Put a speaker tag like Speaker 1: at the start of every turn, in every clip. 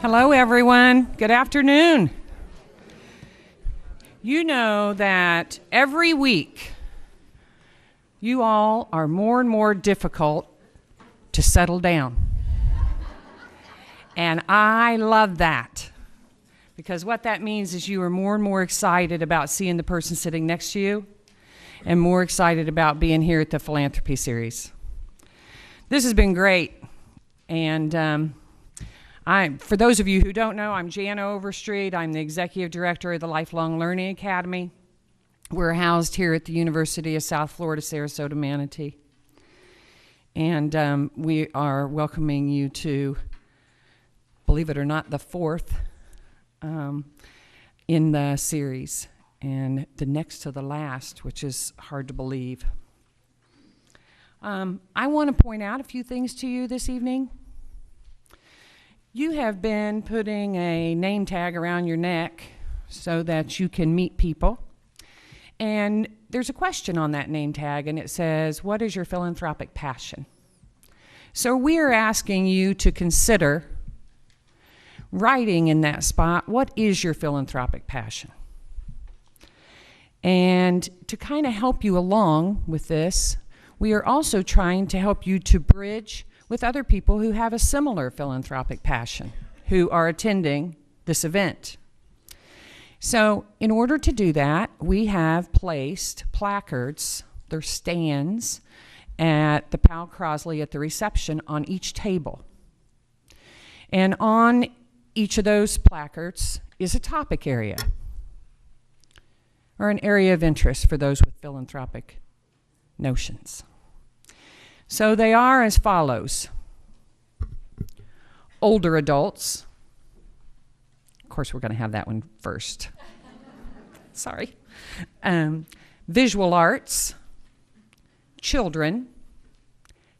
Speaker 1: Hello, everyone. Good afternoon. You know that every week you all are more and more difficult to settle down. And I love that, because what that means is you are more and more excited about seeing the person sitting next to you and more excited about being here at the Philanthropy series. This has been great. And for those of you who don't know, I'm Jana Overstreet. I'm the Executive Director of the Lifelong Learning Academy. We're housed here at the University of South Florida, Sarasota, Manatee. And we are welcoming you to, believe it or not, the fourth in the series, and the next to the last, which is hard to believe. I want to point out a few things to you this evening. You have been putting a name tag around your neck so that you can meet people. And there's a question on that name tag, and it says, what is your philanthropic passion? So we are asking you to consider writing in that spot, what is your philanthropic passion? And to kind of help you along with this, we are also trying to help you to bridge with other people who have a similar philanthropic passion, who are attending this event. So in order to do that, we have placed placards, they're stands, at the Powell Crosley at the reception on each table. And on each of those placards is a topic area, or an area of interest for those with philanthropic notions. So they are as follows: older adults. Of course, we're going to have that one first. Sorry. Visual arts, children,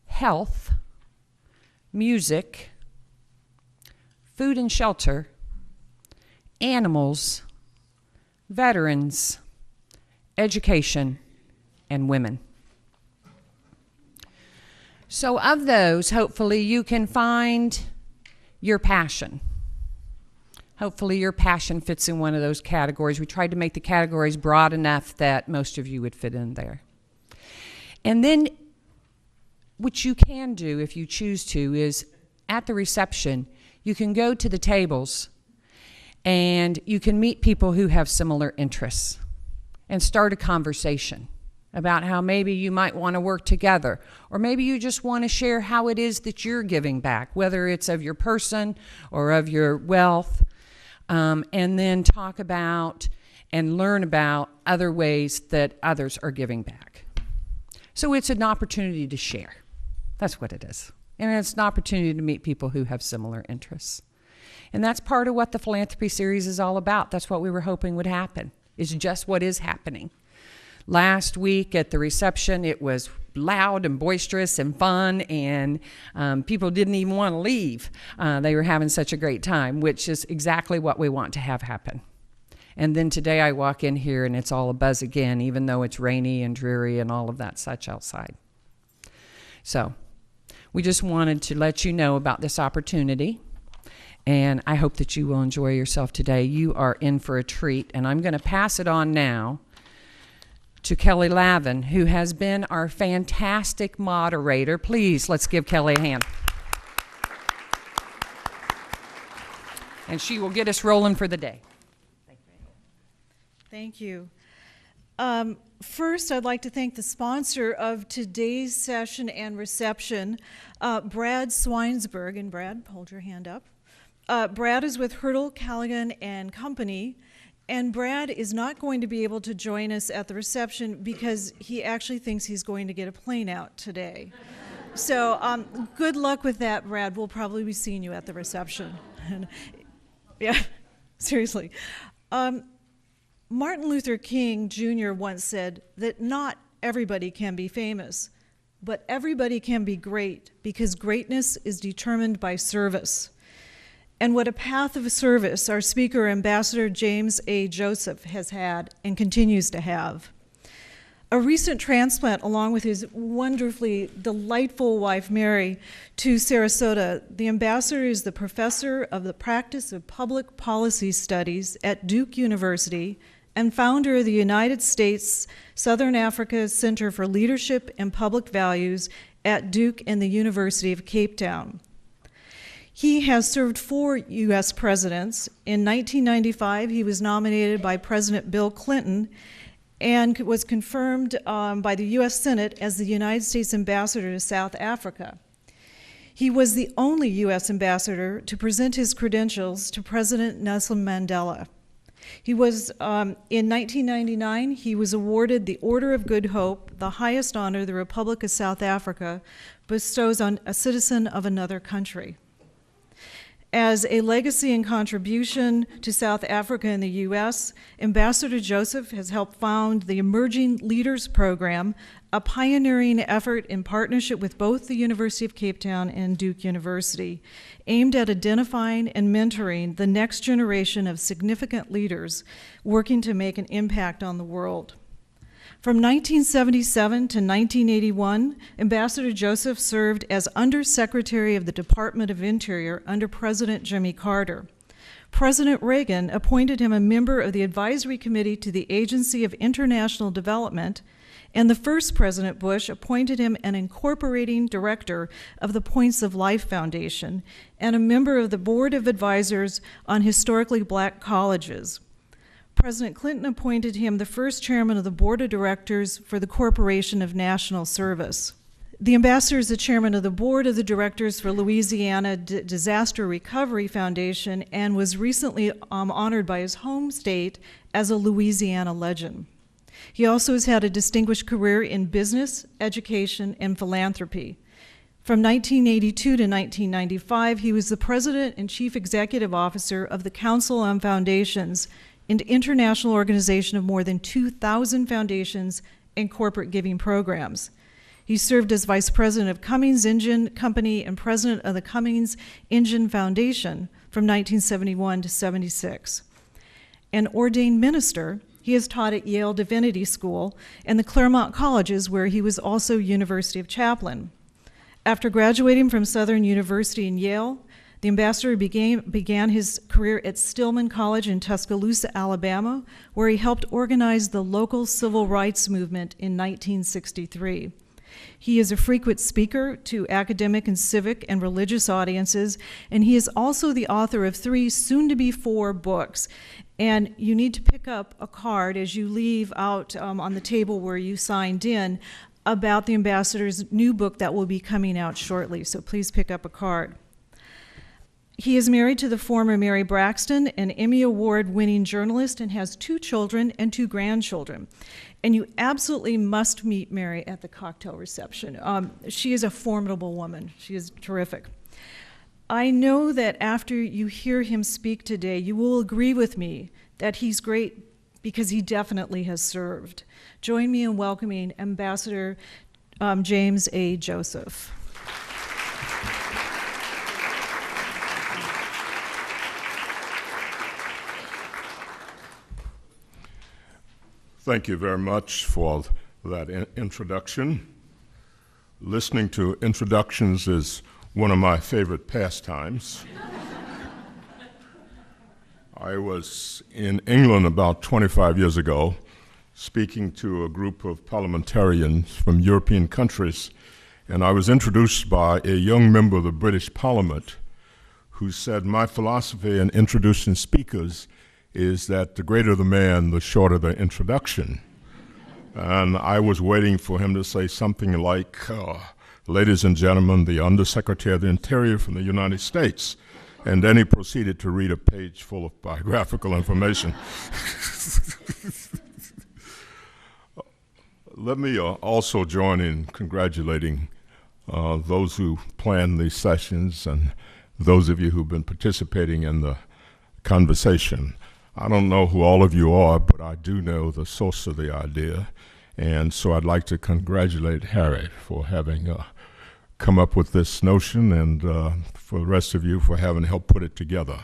Speaker 1: health, music, food and shelter, animals, veterans, education, and women. So of those, hopefully you can find your passion. Hopefully your passion fits in one of those categories. We tried to make the categories broad enough that most of you would fit in there. And then what you can do, if you choose to, is at the reception, you can go to the tables and you can meet people who have similar interests and start a conversation about how maybe you might want to work together, or maybe you just want to share how it is that you're giving back, whether it's of your person or of your wealth, and then talk about and learn about other ways that others are giving back. So it's an opportunity to share. That's what it is. And it's an opportunity to meet people who have similar interests. And that's part of what the Philanthropy series is all about. That's what we were hoping would happen. It's just what is happening. Last week at the reception, it was loud and boisterous and fun, and people didn't even want to leave. They were having such a great time, which is exactly what we want to have happen. And then today I walk in here and it's all a buzz again, even though it's rainy and dreary and all of that such outside. So we just wanted to let you know about this opportunity, and I hope that you will enjoy yourself today. You are in for a treat, and I'm going to pass it on now to Kelly Lavin, who has been our fantastic moderator. Please, let's give Kelly a hand. And she will get us rolling for the day.
Speaker 2: Thank you. First, I'd like to thank the sponsor of today's session and reception, Brad Swinesberg. And Brad, hold your hand up. Brad is with Hurdle, Callaghan and Company. And Brad is not going to be able to join us at the reception because he actually thinks he's going to get a plane out today. So good luck with that, Brad. We'll probably be seeing you at the reception. Yeah, seriously. Martin Luther King Jr. once said that not everybody can be famous, but everybody can be great because greatness is determined by service. And what a path of service our speaker, Ambassador James A. Joseph, has had and continues to have. a recent transplant along with his wonderfully delightful wife, Mary, to Sarasota. The ambassador is the professor of the practice of public policy studies at Duke University and founder of the United States Southern Africa Center for Leadership and Public Values at Duke and the University of Cape Town. He has served 4 U.S. presidents. In 1995, he was nominated by President Bill Clinton and was confirmed by the U.S. Senate as the United States Ambassador to South Africa. He was the only U.S. ambassador to present his credentials to President Nelson Mandela. He was, in 1999, he was awarded the Order of Good Hope, the highest honor the Republic of South Africa bestows on a citizen of another country. As a legacy and contribution to South Africa and the U.S., Ambassador Joseph has helped found the Emerging Leaders Program, a pioneering effort in partnership with both the University of Cape Town and Duke University, aimed at identifying and mentoring the next generation of significant leaders working to make an impact on the world. From 1977 to 1981, Ambassador Joseph served as Undersecretary of the Department of Interior under President Jimmy Carter. President Reagan appointed him a member of the Advisory Committee to the Agency of International Development, and the first President Bush appointed him an incorporating director of the Points of Life Foundation and a member of the Board of Advisors on Historically Black Colleges. President Clinton appointed him the first chairman of the board of directors for the Corporation of National Service. The ambassador is the chairman of the board of the directors for Louisiana Disaster Recovery Foundation and was recently honored by his home state as a Louisiana legend. He also has had a distinguished career in business, education, and philanthropy. From 1982 to 1995, he was the president and chief executive officer of the Council on Foundations, an international organization of more than 2,000 foundations and corporate giving programs. He served as vice president of Cummins Engine Company and president of the Cummins Engine Foundation from 1971 to 76. An ordained minister, he has taught at Yale Divinity School and the Claremont Colleges, where he was also University of Chaplain. After graduating from Southern University and Yale, the ambassador began his career at Stillman College in Tuscaloosa, Alabama, where he helped organize the local civil rights movement in 1963. He is a frequent speaker to academic and civic and religious audiences, and he is also the author of 3 soon-to-be 4 books. And you need to pick up a card as you leave out on the table where you signed in about the ambassador's new book that will be coming out shortly, so please pick up a card. He is married to the former Mary Braxton, an Emmy Award-winning journalist, and has 2 children and 2 grandchildren. And you absolutely must meet Mary at the cocktail reception. She is a formidable woman. She is terrific. I know that after you hear him speak today, you will agree with me that he's great because he definitely has served. Join me in welcoming Ambassador James A. Joseph.
Speaker 3: Thank you very much for that introduction. Listening to introductions is one of my favorite pastimes. I was in England about 25 years ago, speaking to a group of parliamentarians from European countries, and I was introduced by a young member of the British Parliament who said, "My philosophy in introducing speakers is that the greater the man, the shorter the introduction." And I was waiting for him to say something like, "Ladies and gentlemen, the Undersecretary of the Interior from the United States." And then he proceeded to read a page full of biographical information. Let me also join in congratulating those who planned these sessions and those of you who've been participating in the conversation. I don't know who all of you are, but I do know the source of the idea, and so I'd like to congratulate Harry for having come up with this notion, and for the rest of you for having helped put it together.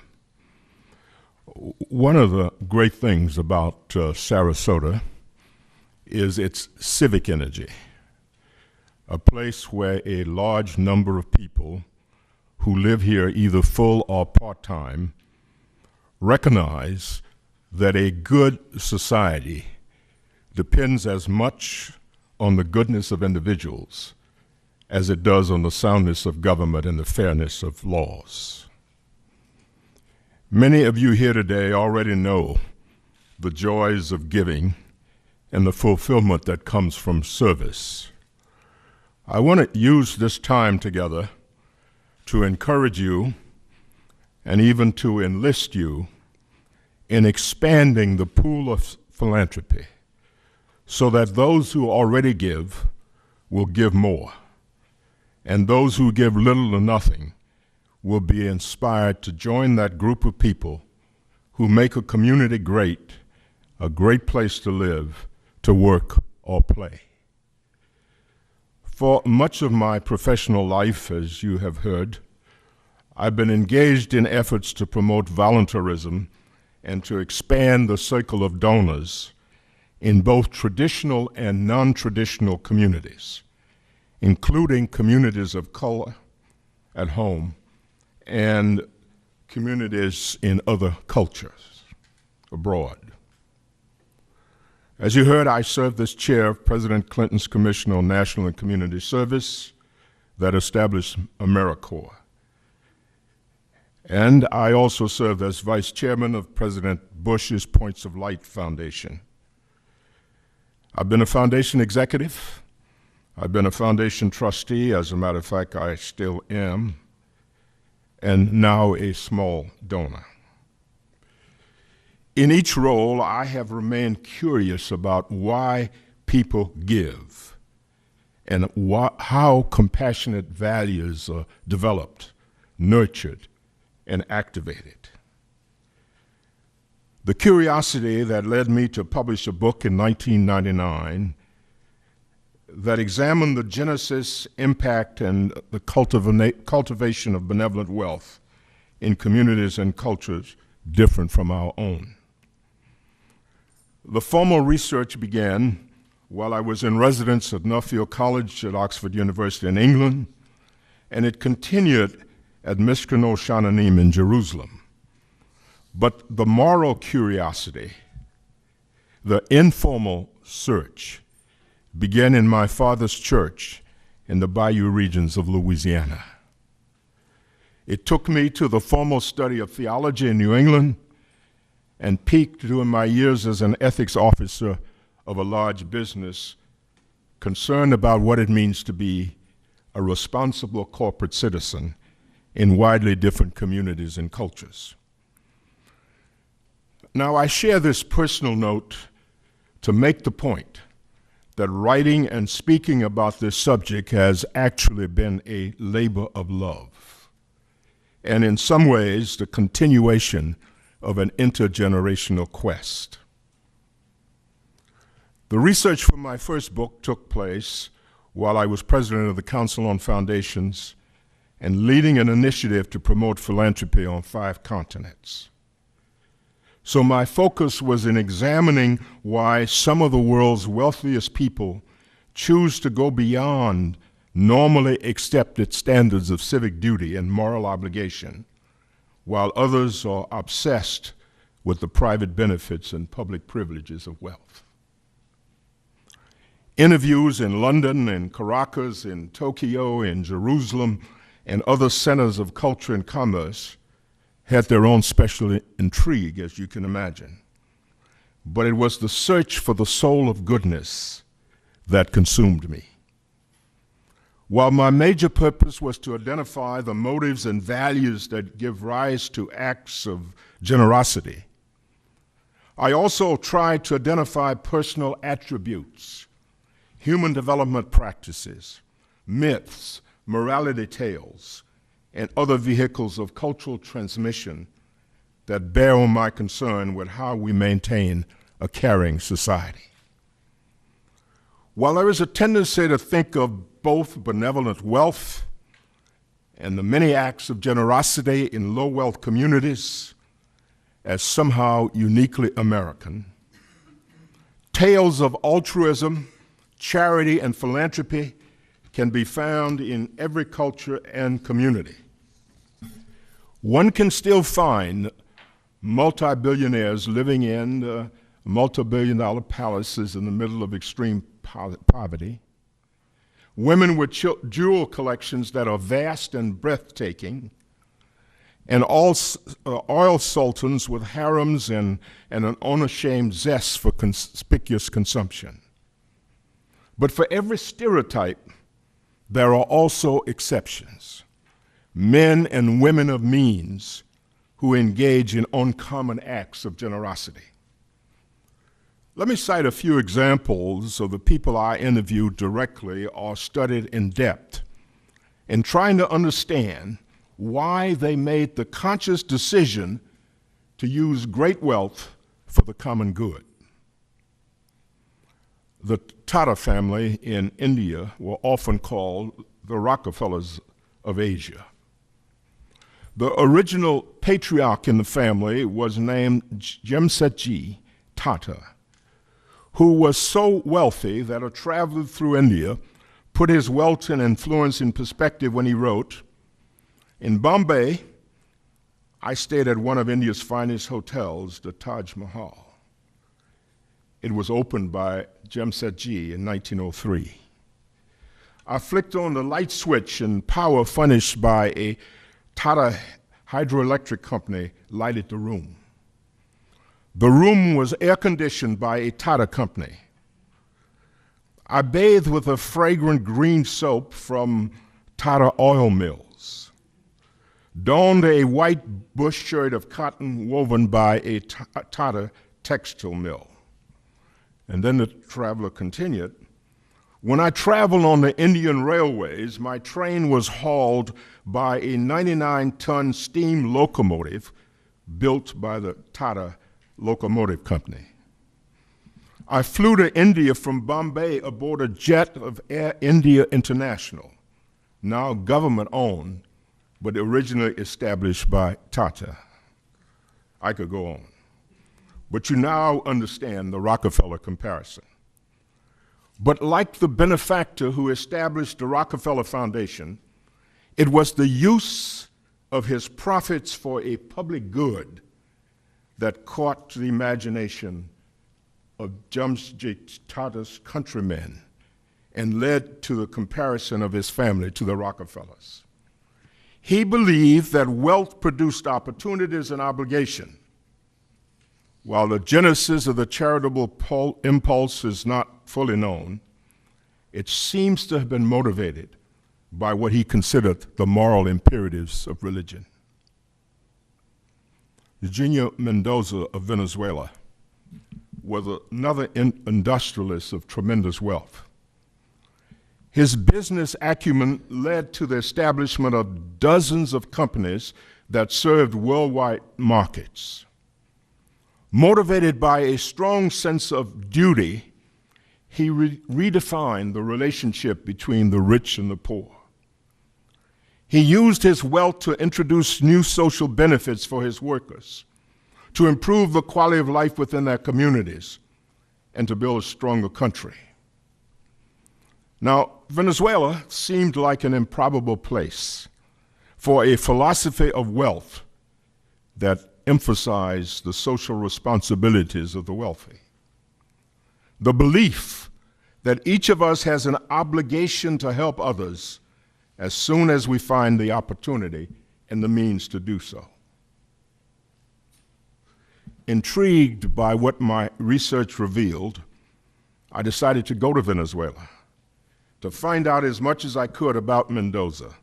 Speaker 3: One of the great things about Sarasota is its civic energy, a place where a large number of people who live here either full or part-time recognize that a good society depends as much on the goodness of individuals as it does on the soundness of government and the fairness of laws. Many of you here today already know the joys of giving and the fulfillment that comes from service. I want to use this time together to encourage you and even to enlist you in expanding the pool of philanthropy so that those who already give will give more, and those who give little or nothing will be inspired to join that group of people who make a community great, a great place to live, to work, or play. For much of my professional life, as you have heard, I've been engaged in efforts to promote voluntarism and to expand the circle of donors in both traditional and non-traditional communities, including communities of color at home and communities in other cultures abroad. As you heard, I served as chair of President Clinton's Commission on National and Community Service that established AmeriCorps. And I also served as vice chairman of President Bush's Points of Light Foundation. I've been a foundation executive. I've been a foundation trustee. As a matter of fact, I still am, and now a small donor. In each role, I have remained curious about why people give and how compassionate values are developed, nurtured, and activated. The curiosity that led me to publish a book in 1999 that examined the genesis, impact, and the cultivation of benevolent wealth in communities and cultures different from our own. The formal research began while I was in residence at Nuffield College at Oxford University in England, and it continued at Mishkan O'Shananim in Jerusalem. But the moral curiosity, the informal search, began in my father's church in the Bayou regions of Louisiana. It took me to the formal study of theology in New England and peaked during my years as an ethics officer of a large business concerned about what it means to be a responsible corporate citizen in widely different communities and cultures. Now, I share this personal note to make the point that writing and speaking about this subject has actually been a labor of love, and in some ways, the continuation of an intergenerational quest. The research for my first book took place while I was president of the Council on Foundations and leading an initiative to promote philanthropy on 5 continents. So my focus was in examining why some of the world's wealthiest people choose to go beyond normally accepted standards of civic duty and moral obligation, while others are obsessed with the private benefits and public privileges of wealth. Interviews in London, in Caracas, in Tokyo, in Jerusalem, and other centers of culture and commerce had their own special intrigue, as you can imagine. But it was the search for the soul of goodness that consumed me. While my major purpose was to identify the motives and values that give rise to acts of generosity, I also tried to identify personal attributes, human development practices, myths, morality tales, and other vehicles of cultural transmission that bear on my concern with how we maintain a caring society. While there is a tendency to think of both benevolent wealth and the many acts of generosity in low-wealth communities as somehow uniquely American, Tales of altruism, charity, and philanthropy can be found in every culture and community. One can still find multi-billionaires living in multi-billion-dollar palaces in the middle of extreme poverty, women with jewel collections that are vast and breathtaking, and oil sultans with harems and an unashamed zest for conspicuous consumption. But for every stereotype, there are also exceptions. Men and women of means who engage in uncommon acts of generosity. Let me cite a few examples of the people I interviewed directly or studied in depth in trying to understand why they made the conscious decision to use great wealth for the common good. The Tata family in India were often called the Rockefellers of Asia. The original patriarch in the family was named Jamsetji Tata, who was so wealthy that a traveler through India put his wealth and influence in perspective when he wrote, "In Bombay, I stayed at one of India's finest hotels, the Taj Mahal. It was opened by Jamsetji in 1903. I flicked on the light switch and power furnished by a Tata hydroelectric company lighted the room. The room was air-conditioned by a Tata company. I bathed with a fragrant green soap from Tata oil mills, donned a white bush shirt of cotton woven by a Tata textile mill." And then the traveler continued, "When I traveled on the Indian railways, my train was hauled by a 99-ton steam locomotive built by the Tata Locomotive Company. I flew to India from Bombay aboard a jet of Air India International, now government-owned, but originally established by Tata." I could go on. But you now understand the Rockefeller comparison. But like the benefactor who established the Rockefeller Foundation, it was the use of his profits for a public good that caught the imagination of Jamsetji Tata's countrymen and led to the comparison of his family to the Rockefellers. He believed that wealth produced opportunities and obligation. While the genesis of the charitable impulse is not fully known, it seems to have been motivated by what he considered the moral imperatives of religion. Eugenio Mendoza of Venezuela was another industrialist of tremendous wealth. His business acumen led to the establishment of dozens of companies that served worldwide markets. Motivated by a strong sense of duty, he redefined the relationship between the rich and the poor. He used his wealth to introduce new social benefits for his workers, to improve the quality of life within their communities, and to build a stronger country. Now, Venezuela seemed like an improbable place for a philosophy of wealth that emphasized the social responsibilities of the wealthy. The belief that each of us has an obligation to help others as soon as we find the opportunity and the means to do so. Intrigued by what my research revealed, I decided to go to Venezuela to find out as much as I could about Mendoza,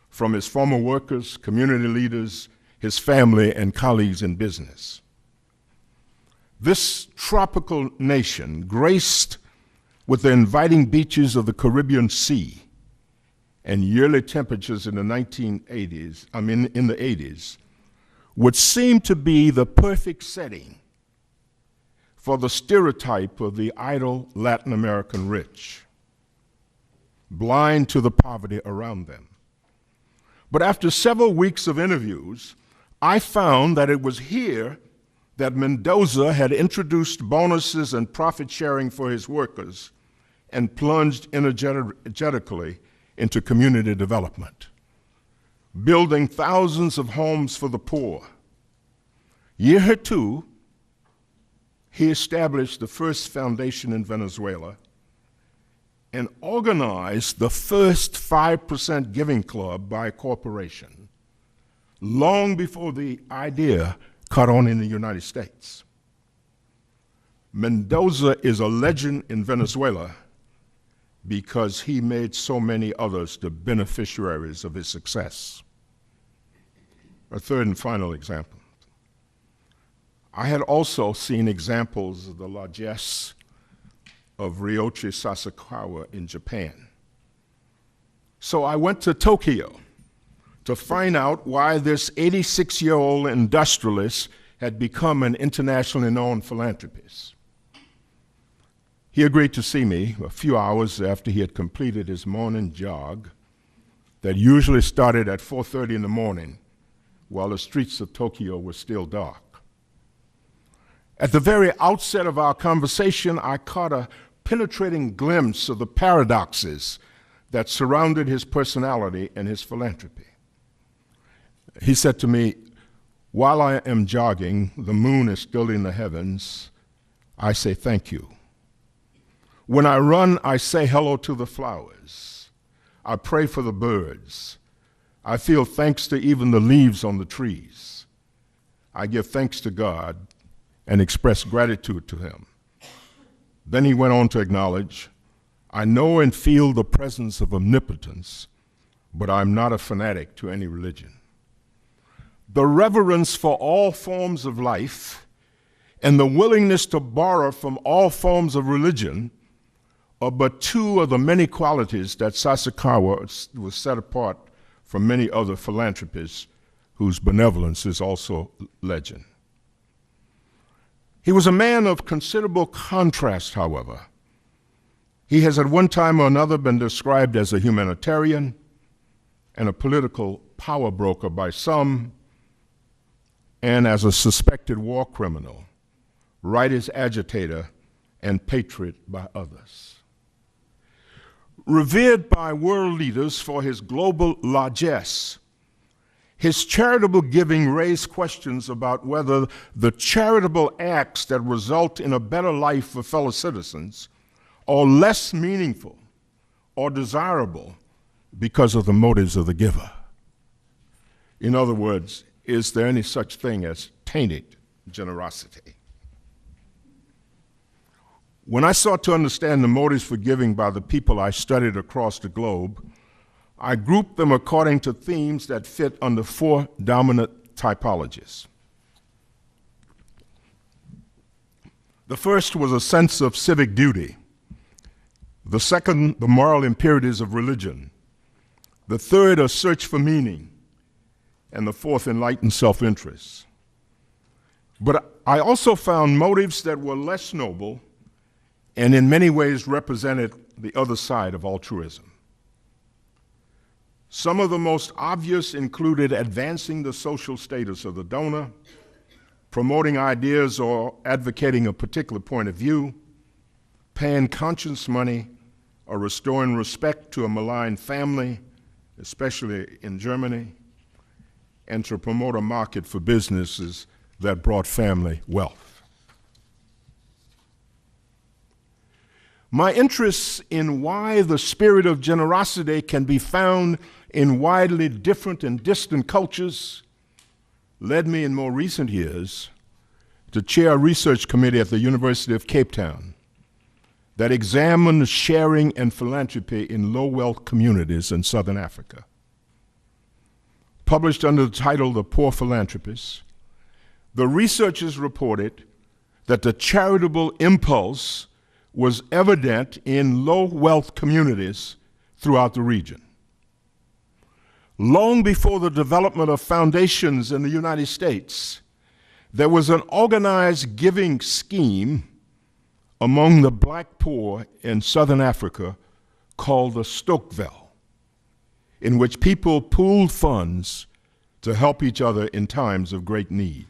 Speaker 3: from his former workers, community leaders, his family, and colleagues in business. This tropical nation, graced with the inviting beaches of the Caribbean Sea and yearly temperatures in the 80s, would seem to be the perfect setting for the stereotype of the idle Latin American rich, blind to the poverty around them. But after several weeks of interviews, I found that it was here that Mendoza had introduced bonuses and profit sharing for his workers and plunged energetically into community development, building thousands of homes for the poor. Year 2, he established the first foundation in Venezuela and organized the first 5% giving club by a corporation, long before the idea caught on in the United States. Mendoza is a legend in Venezuela because he made so many others the beneficiaries of his success. A third and final example. I had also seen examples of the largesse of Ryoichi Sasakawa in Japan. So I went to Tokyo to find out why this 86-year-old industrialist had become an internationally known philanthropist. He agreed to see me a few hours after he had completed his morning jog that usually started at 4:30 in the morning while the streets of Tokyo were still dark. At the very outset of our conversation, I caught a penetrating glimpse of the paradoxes that surrounded his personality and his philanthropy. He said to me, "While I am jogging, the moon is still in the heavens. I say thank you. When I run, I say hello to the flowers. I pray for the birds. I feel thanks to even the leaves on the trees. I give thanks to God and express gratitude to him." Then he went on to acknowledge, "I know and feel the presence of omnipotence, but I'm not a fanatic to any religion." The reverence for all forms of life and the willingness to borrow from all forms of religion are but two of the many qualities that Sasakawa was set apart from many other philanthropists whose benevolence is also legend. He was a man of considerable contrast, however. He has at one time or another been described as a humanitarian and a political power broker by some, and as a suspected war criminal, rightist agitator, and patriot by others. Revered by world leaders for his global largesse, his charitable giving raised questions about whether the charitable acts that result in a better life for fellow citizens are less meaningful or desirable because of the motives of the giver. In other words, is there any such thing as tainted generosity? When I sought to understand the motives for giving by the people I studied across the globe, I grouped them according to themes that fit under 4 dominant typologies. The first was a sense of civic duty. The second, the moral imperatives of religion. The third, a search for meaning. And the fourth, enlightened self-interest. But I also found motives that were less noble and in many ways represented the other side of altruism. Some of the most obvious included advancing the social status of the donor, promoting ideas or advocating a particular point of view, paying conscience money, or restoring respect to a maligned family, especially in Germany, and to promote a market for businesses that brought family wealth. My interest in why the spirit of generosity can be found in widely different and distant cultures led me in more recent years to chair a research committee at the University of Cape Town that examined sharing and philanthropy in low-wealth communities in Southern Africa. Published under the title The Poor Philanthropist, the researchers reported that the charitable impulse was evident in low-wealth communities throughout the region. Long before the development of foundations in the United States, there was an organized giving scheme among the black poor in Southern Africa called the Stokvel, in which people pooled funds to help each other in times of great need.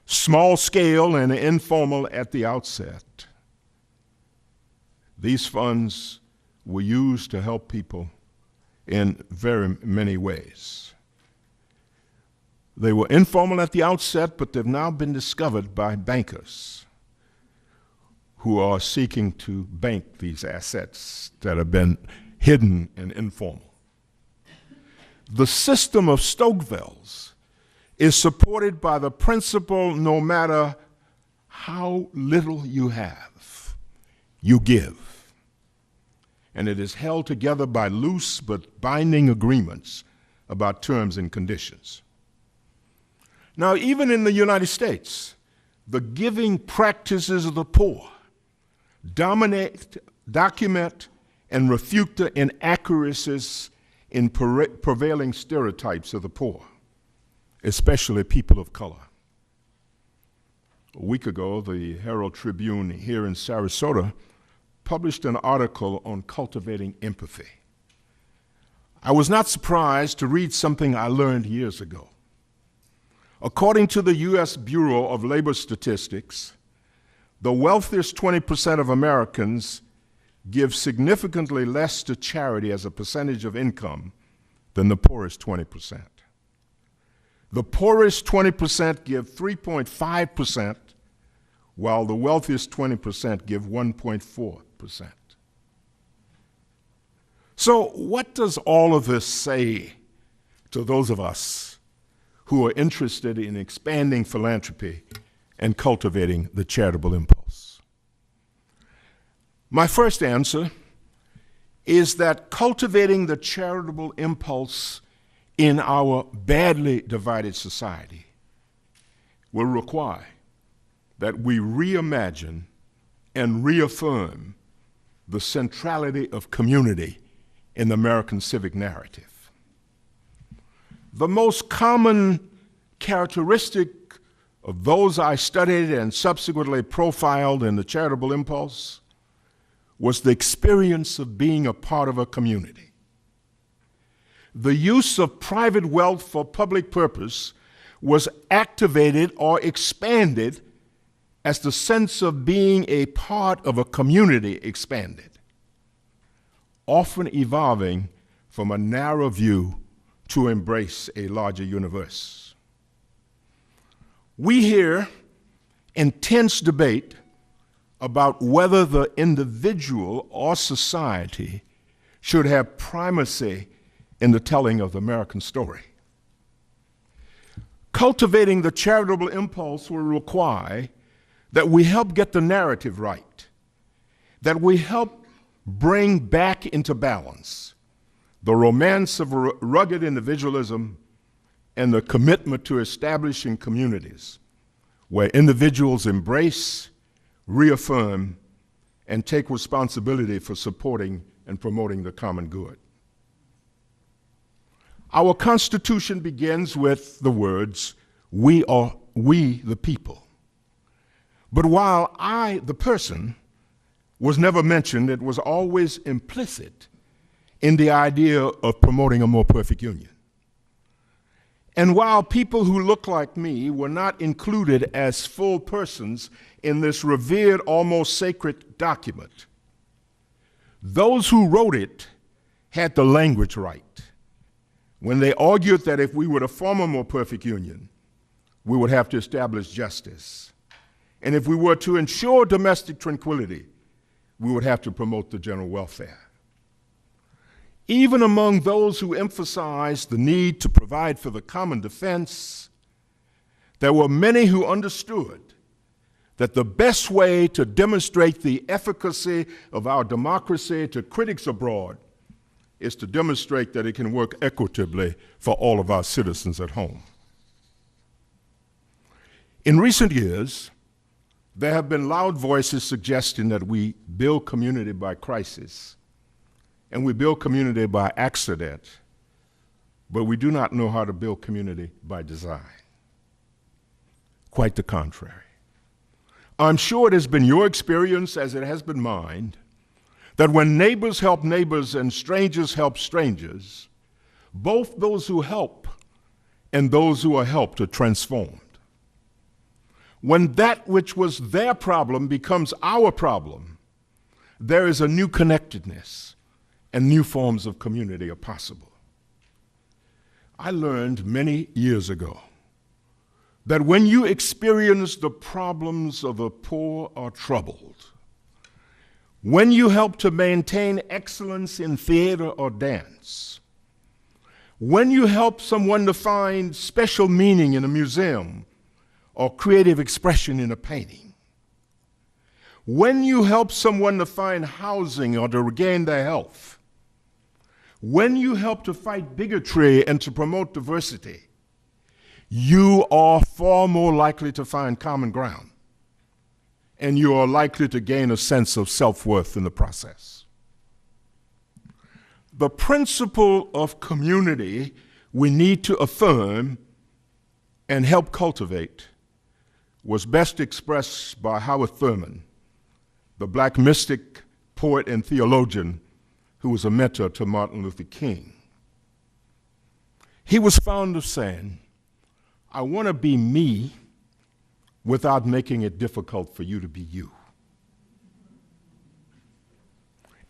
Speaker 3: small scale and informal at the outset. These funds were used to help people in very many ways. They were informal at the outset, but they've now been discovered by bankers who are seeking to bank these assets that have been hidden and informal. The system of Stokesville's is supported by the principle no matter how little you have, you give. And it is held together by loose but binding agreements about terms and conditions. Now, even in the United States, the giving practices of the poor dominate, document, and refute the inaccuracies in prevailing stereotypes of the poor, especially people of color. A week ago, the Herald Tribune here in Sarasota published an article on cultivating empathy. I was not surprised to read something I learned years ago. According to the U.S. Bureau of Labor Statistics, the wealthiest 20% of Americans give significantly less to charity as a percentage of income than the poorest 20%. The poorest 20% give 3.5%, while the wealthiest 20% give 1.4%. So what does all of this say to those of us who are interested in expanding philanthropy and cultivating the charitable impulse? My first answer is that cultivating the charitable impulse in our badly divided society will require that we reimagine and reaffirm the centrality of community in the American civic narrative. The most common characteristic of those I studied and subsequently profiled in the charitable impulse was the experience of being a part of a community. The use of private wealth for public purpose was activated or expanded as the sense of being a part of a community expanded, often evolving from a narrow view to embrace a larger universe. We hear intense debate about whether the individual or society should have primacy in the telling of the American story. Cultivating the charitable impulse will require that we help get the narrative right, that we help bring back into balance the romance of rugged individualism and the commitment to establishing communities where individuals embrace, reaffirm, and take responsibility for supporting and promoting the common good. Our Constitution begins with the words, "We are we the people." But while I, the person, was never mentioned, it was always implicit in the idea of promoting a more perfect union. And while people who look like me were not included as full persons in this revered, almost sacred document, those who wrote it had the language right when they argued that if we were to form a more perfect union, we would have to establish justice. And if we were to ensure domestic tranquility, we would have to promote the general welfare. Even among those who emphasized the need to provide for the common defense, there were many who understood that the best way to demonstrate the efficacy of our democracy to critics abroad is to demonstrate that it can work equitably for all of our citizens at home. In recent years, there have been loud voices suggesting that we build community by crisis and we build community by accident, but we do not know how to build community by design. Quite the contrary. I'm sure it has been your experience, as it has been mine, that when neighbors help neighbors and strangers help strangers, both those who help and those who are helped are transformed. when that which was their problem becomes our problem, there is a new connectedness and new forms of community are possible. I learned many years ago that when you experience the problems of the poor or troubled, when you help to maintain excellence in theater or dance, when you help someone to find special meaning in a museum or creative expression in a painting, when you help someone to find housing or to regain their health, when you help to fight bigotry and to promote diversity, you are far more likely to find common ground, and you are likely to gain a sense of self-worth in the process. The principle of community we need to affirm and help cultivate was best expressed by Howard Thurman, the black mystic, poet, and theologian who was a mentor to Martin Luther King. He was fond of saying, "I want to be me without making it difficult for you to be you."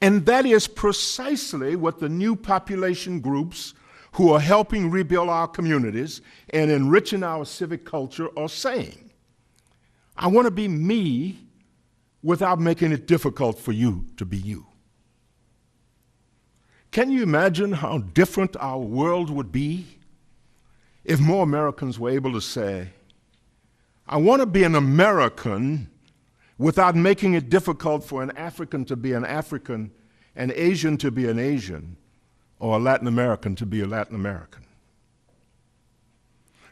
Speaker 3: And that is precisely what the new population groups who are helping rebuild our communities and enriching our civic culture are saying. I want to be me without making it difficult for you to be you. Can you imagine how different our world would be if more Americans were able to say, I want to be an American without making it difficult for an African to be an African, an Asian to be an Asian, or a Latin American to be a Latin American?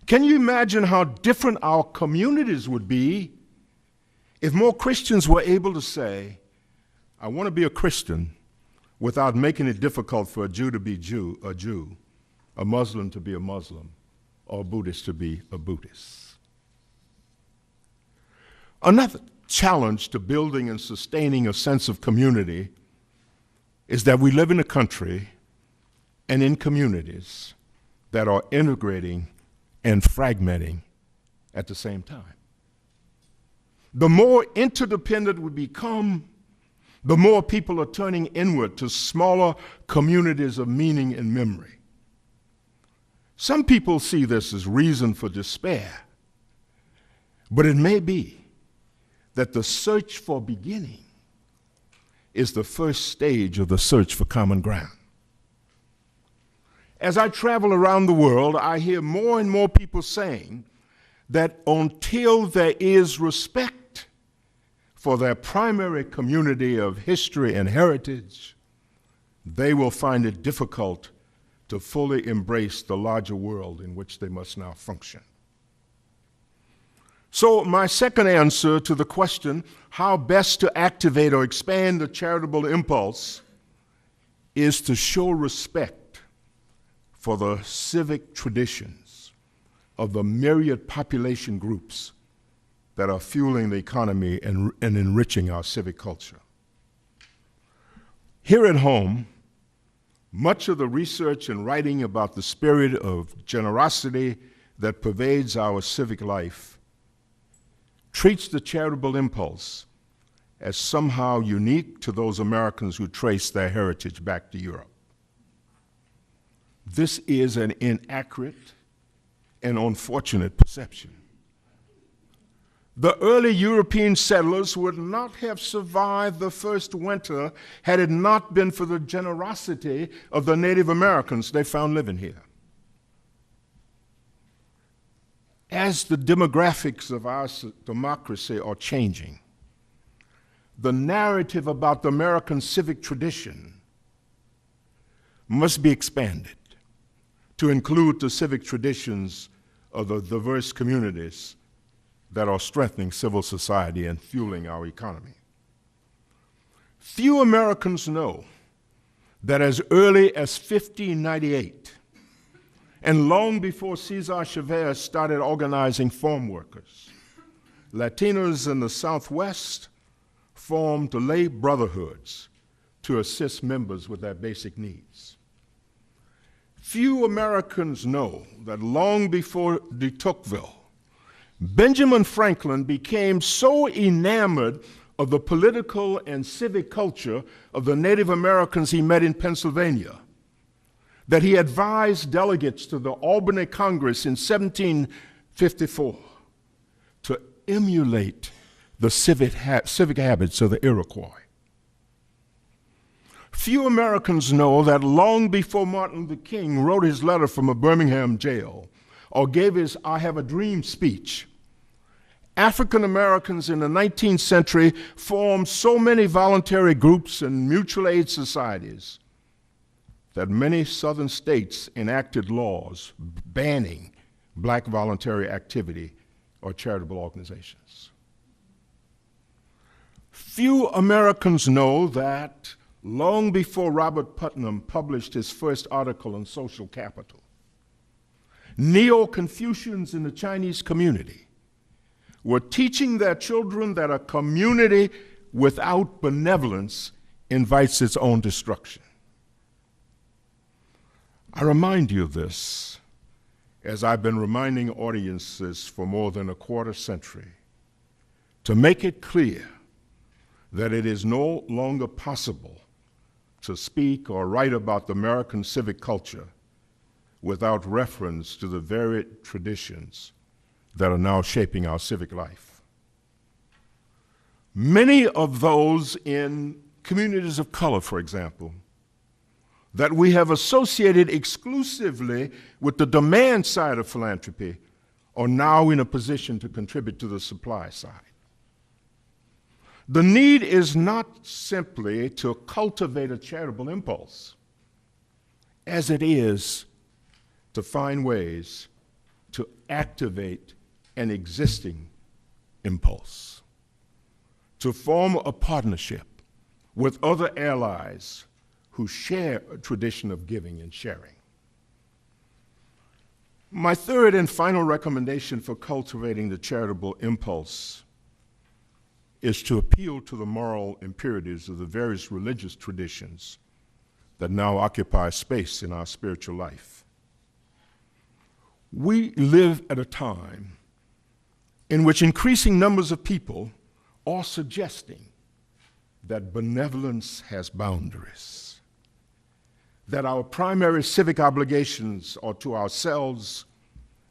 Speaker 3: Can you imagine how different our communities would be if more Christians were able to say, I want to be a Christian without making it difficult for a Jew to be a Jew, a Muslim to be a Muslim, or a Buddhist to be a Buddhist? Another challenge to building and sustaining a sense of community is that we live in a country and in communities that are integrating and fragmenting at the same time. The more interdependent we become, the more people are turning inward to smaller communities of meaning and memory. Some people see this as reason for despair, but it may be that the search for beginning is the first stage of the search for common ground. As I travel around the world, I hear more and more people saying that until there is respect for their primary community of history and heritage, they will find it difficult to fully embrace the larger world in which they must now function. So my second answer to the question, how best to activate or expand the charitable impulse, is to show respect for the civic traditions of the myriad population groups that are fueling the economy and enriching our civic culture. Here at home, much of the research and writing about the spirit of generosity that pervades our civic life treats the charitable impulse as somehow unique to those Americans who trace their heritage back to Europe. This is an inaccurate and unfortunate perception. The early European settlers would not have survived the first winter had it not been for the generosity of the Native Americans they found living here. As the demographics of our democracy are changing, the narrative about the American civic tradition must be expanded to include the civic traditions of the diverse communities that are strengthening civil society and fueling our economy. Few Americans know that as early as 1598, and long before Cesar Chavez started organizing farm workers, Latinos in the Southwest formed the lay brotherhoods to assist members with their basic needs. Few Americans know that long before de Tocqueville, Benjamin Franklin became so enamored of the political and civic culture of the Native Americans he met in Pennsylvania that he advised delegates to the Albany Congress in 1754 to emulate the civic habits of the Iroquois. Few Americans know that long before Martin Luther King wrote his letter from a Birmingham jail or gave his I Have a Dream speech, African Americans in the 19th century formed so many voluntary groups and mutual aid societies that many southern states enacted laws banning black voluntary activity or charitable organizations. Few Americans know that long before Robert Putnam published his first article on social capital, Neo-Confucians in the Chinese community were teaching their children that a community without benevolence invites its own destruction. I remind you of this as I've been reminding audiences for more than a quarter century to make it clear that it is no longer possible to speak or write about the American civic culture without reference to the varied traditions that are now shaping our civic life. Many of those in communities of color, for example, that we have associated exclusively with the demand side of philanthropy are now in a position to contribute to the supply side. The need is not simply to cultivate a charitable impulse, as it is to find ways to activate an existing impulse, to form a partnership with other allies who share a tradition of giving and sharing. My third and final recommendation for cultivating the charitable impulse is to appeal to the moral imperatives of the various religious traditions that now occupy space in our spiritual life. We live at a time in which increasing numbers of people are suggesting that benevolence has boundaries, that our primary civic obligations are to ourselves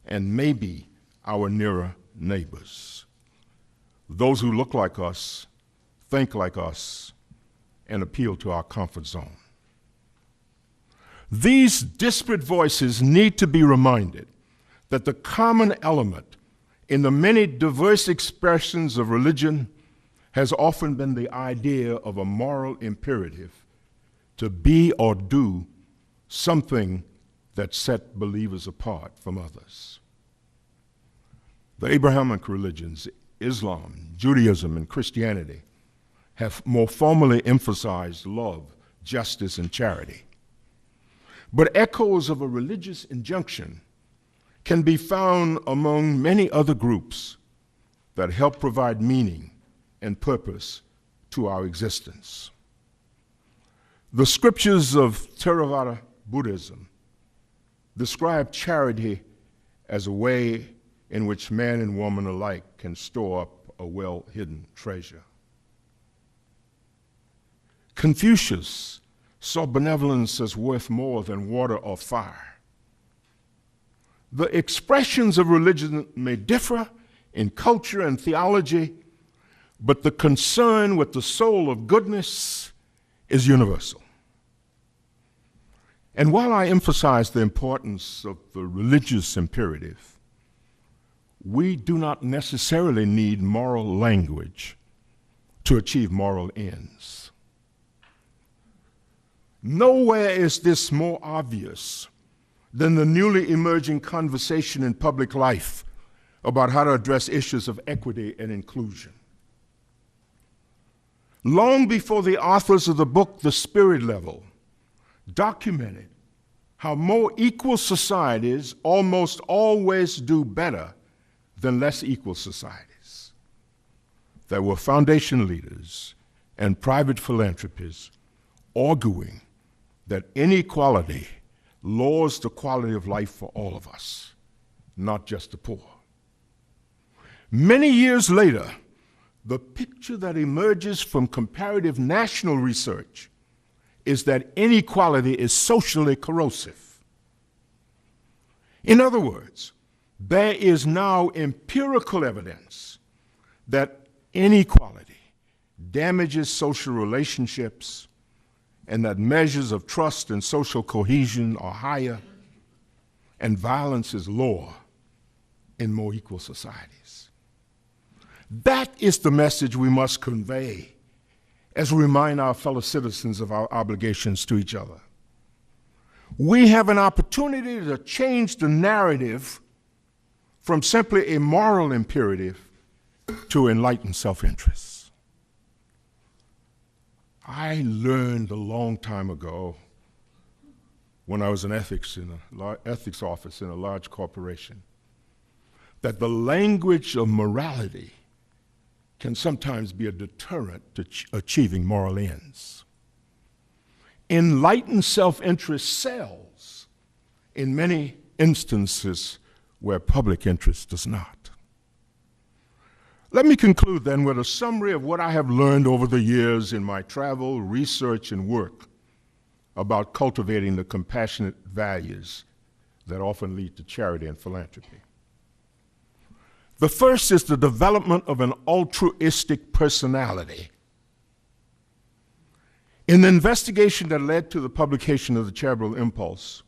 Speaker 3: and maybe our nearer neighbors, those who look like us, think like us, and appeal to our comfort zone. These disparate voices need to be reminded that the common element in the many diverse expressions of religion has often been the idea of a moral imperative to be or do something that set believers apart from others. The Abrahamic religions, Islam, Judaism, and Christianity have more formally emphasized love, justice, and charity. But echoes of a religious injunction can be found among many other groups that help provide meaning and purpose to our existence. The scriptures of Theravada Buddhism describe charity as a way in which man and woman alike can store up a well-hidden treasure. Confucius saw benevolence as worth more than water or fire. The expressions of religion may differ in culture and theology, but the concern with the soul of goodness is universal. And while I emphasize the importance of the religious imperative, we do not necessarily need moral language to achieve moral ends. Nowhere is this more obvious than the newly emerging conversation in public life about how to address issues of equity and inclusion. Long before the authors of the book, The Spirit Level, documented how more equal societies almost always do better than less equal societies, there were foundation leaders and private philanthropists arguing that inequality lowers the quality of life for all of us, not just the poor. Many years later, the picture that emerges from comparative national research is that inequality is socially corrosive. In other words, there is now empirical evidence that inequality damages social relationships and that measures of trust and social cohesion are higher and violence is lower in more equal societies. That is the message we must convey as we remind our fellow citizens of our obligations to each other. We have an opportunity to change the narrative from simply a moral imperative to enlightened self-interest. I learned a long time ago when I was in ethics office in a large corporation that the language of morality can sometimes be a deterrent to achieving moral ends. Enlightened self-interest sells in many instances where public interest does not. Let me conclude then with a summary of what I have learned over the years in my travel, research, and work about cultivating the compassionate values that often lead to charity and philanthropy. The first is the development of an altruistic personality. In the investigation that led to the publication of the Charitable Impulse,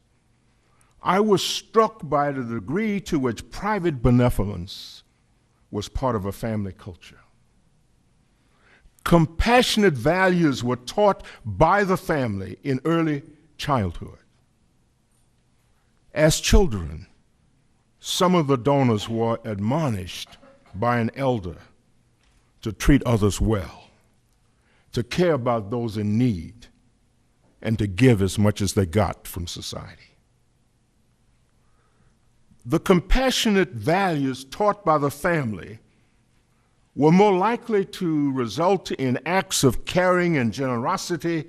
Speaker 3: I was struck by the degree to which private benevolence was part of a family culture. Compassionate values were taught by the family in early childhood. As children, some of the donors were admonished by an elder to treat others well, to care about those in need, and to give as much as they got from society. The compassionate values taught by the family were more likely to result in acts of caring and generosity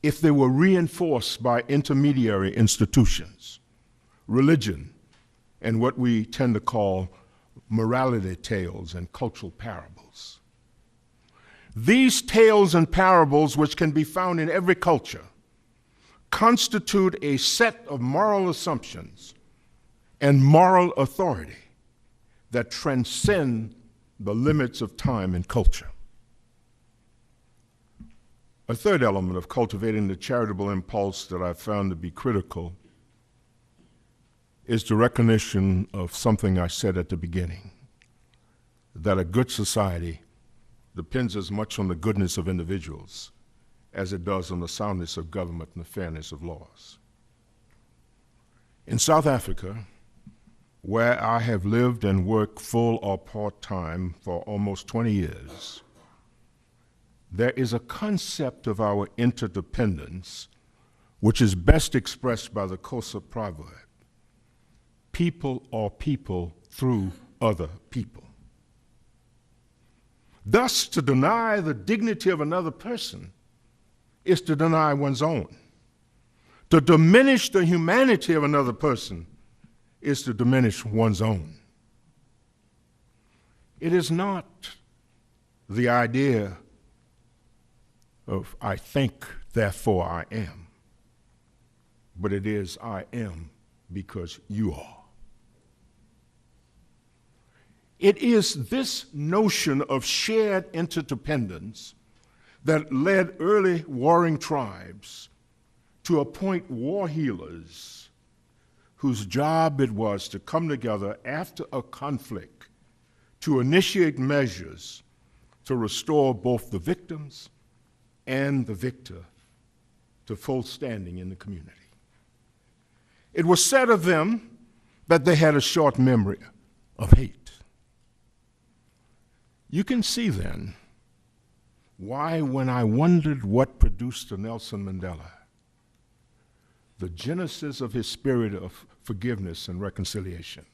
Speaker 3: if they were reinforced by intermediary institutions, religion, and what we tend to call morality tales and cultural parables. These tales and parables, which can be found in every culture, constitute a set of moral assumptions and moral authority that transcend the limits of time and culture. A third element of cultivating the charitable impulse that I've found to be critical is the recognition of something I said at the beginning, that a good society depends as much on the goodness of individuals as it does on the soundness of government and the fairness of laws. In South Africa, where I have lived and worked full or part-time for almost 20 years, there is a concept of our interdependence which is best expressed by the Xhosa proverb, people are people through other people. Thus, to deny the dignity of another person is to deny one's own. To diminish the humanity of another person is to diminish one's own. It is not the idea of I think, therefore I am, but it is I am because you are. It is this notion of shared interdependence that led early warring tribes to appoint war healers whose job it was to come together after a conflict to initiate measures to restore both the victims and the victor to full standing in the community. It was said of them that they had a short memory of hate. You can see then why, when I wondered what produced Nelson Mandela, the genesis of his spirit of forgiveness and reconciliation,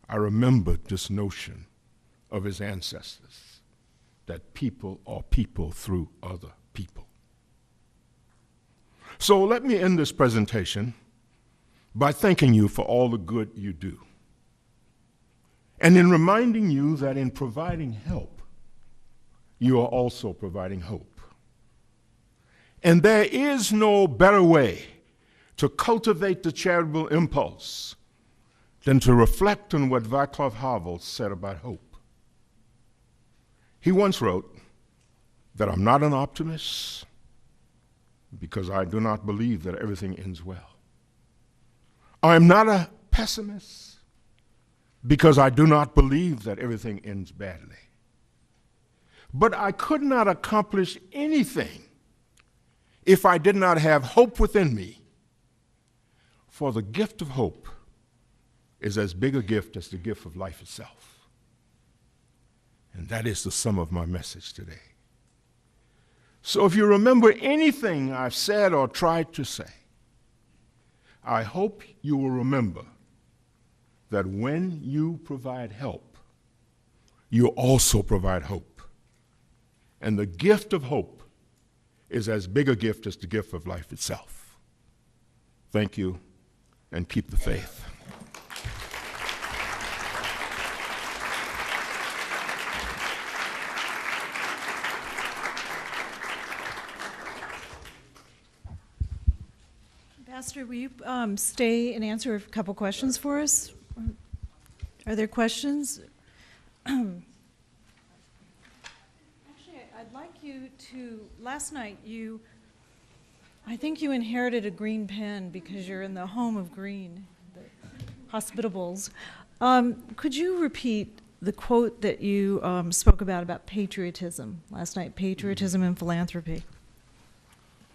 Speaker 3: I remembered this notion of his ancestors, that people are people through other people. So let me end this presentation by thanking you for all the good you do. and in reminding you that in providing help, you are also providing hope. And there is no better way to cultivate the charitable impulse than to reflect on what Václav Havel said about hope. He once wrote that I'm not an optimist because I do not believe that everything ends well. I'm not a pessimist because I do not believe that everything ends badly. But I could not accomplish anything if I did not have hope within me. For the gift of hope is as big a gift as the gift of life itself. And that is the sum of my message today. So if you remember anything I've said or tried to say, I hope you will remember that when you provide help, you also provide hope. And the gift of hope is as big a gift as the gift of life itself. Thank you, and keep the faith.
Speaker 2: Pastor, will you stay and answer a couple questions for us? Are there questions? Actually, I'd like you to, last night I think you inherited a green pen because you're in the home of green, the hospitables. Could you repeat the quote that you spoke about patriotism last night, patriotism and philanthropy?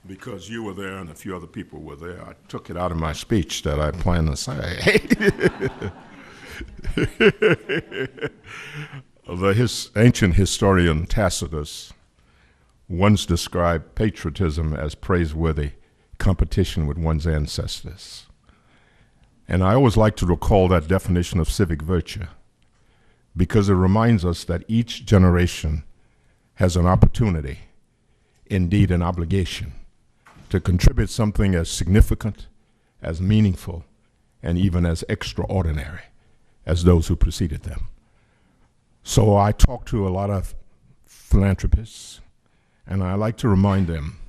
Speaker 3: Because you were there and a few other people were there, I took it out of my speech that I planned to say. The ancient historian Tacitus once described patriotism as praiseworthy competition with one's ancestors. And I always like to recall that definition of civic virtue because it reminds us that each generation has an opportunity, indeed an obligation, to contribute something as significant, as meaningful, and even as extraordinary as those who preceded them. So I talk to a lot of philanthropists, and I like to remind them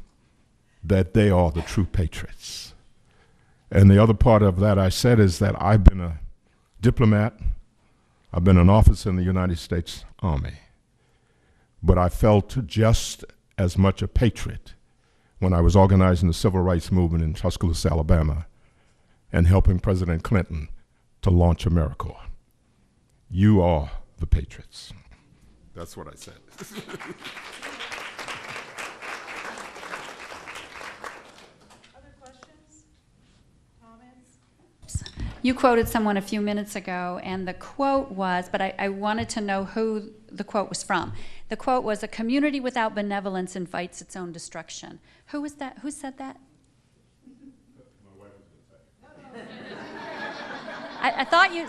Speaker 3: that they are the true patriots. And the other part of that I said is that I've been a diplomat, I've been an officer in the United States Army, but I felt just as much a patriot when I was organizing the civil rights movement in Tuscaloosa, Alabama, and helping President Clinton to launch AmeriCorps. You are the patriots. That's what I said.
Speaker 2: Other questions? Comments?
Speaker 4: You quoted someone a few minutes ago, and the quote was, but I wanted to know who the quote was from. The quote was, "A community without benevolence invites its own destruction." Who was that? Who said that?
Speaker 3: My wife was going to say.
Speaker 4: I thought you...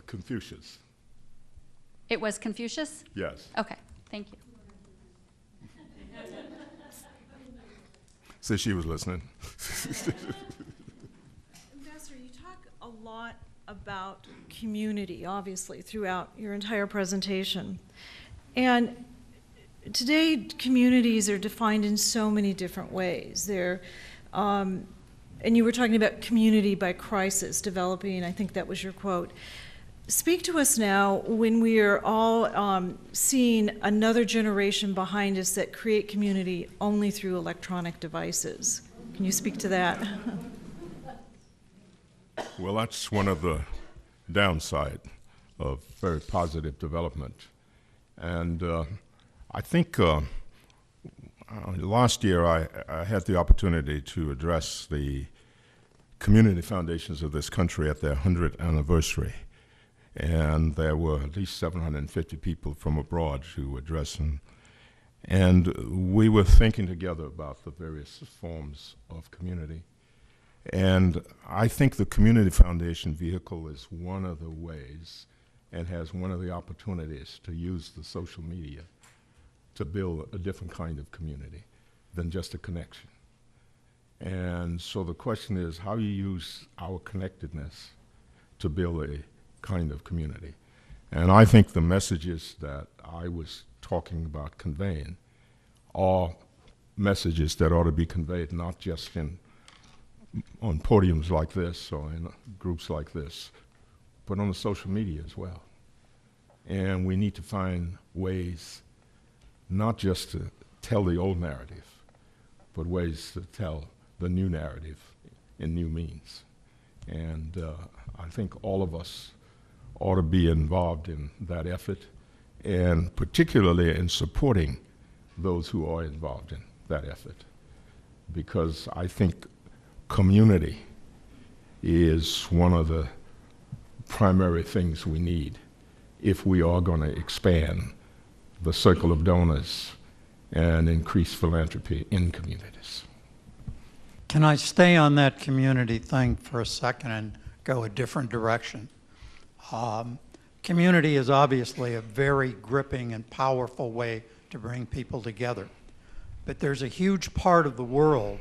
Speaker 3: Confucius.
Speaker 4: It was Confucius?
Speaker 3: Yes.
Speaker 4: Okay, thank you.
Speaker 3: So she was listening.
Speaker 2: Ambassador, you talk a lot about community, obviously, throughout your entire presentation. And today, communities are defined in so many different ways. And you were talking about community by crisis, developing, I think that was your quote. Speak to us now when we are all seeing another generation behind us that create community only through electronic devices. Can you speak to that?
Speaker 3: Well, that's one of the downside of very positive development. And I think last year I had the opportunity to address the community foundations of this country at their 100th anniversary. And there were at least 750 people from abroad who were addressing. And we were thinking together about the various forms of community. And I think the Community Foundation vehicle is one of the ways and has one of the opportunities to use the social media to build a different kind of community than just a connection. And so the question is how you use our connectedness to build a kind of community. And I think the messages that I was talking about conveying are messages that ought to be conveyed not just on podiums like this or in groups like this, but on the social media as well. And we need to find ways not just to tell the old narrative, but ways to tell the new narrative in new means. And I think all of us ought to be involved in that effort, and particularly in supporting those who are involved in that effort. Because I think community is one of the primary things we need if we are going to expand the circle of donors and increase philanthropy in communities.
Speaker 5: Can I stay on that community thing for a second and go a different direction? Community is obviously a very gripping and powerful way to bring people together. But there's a huge part of the world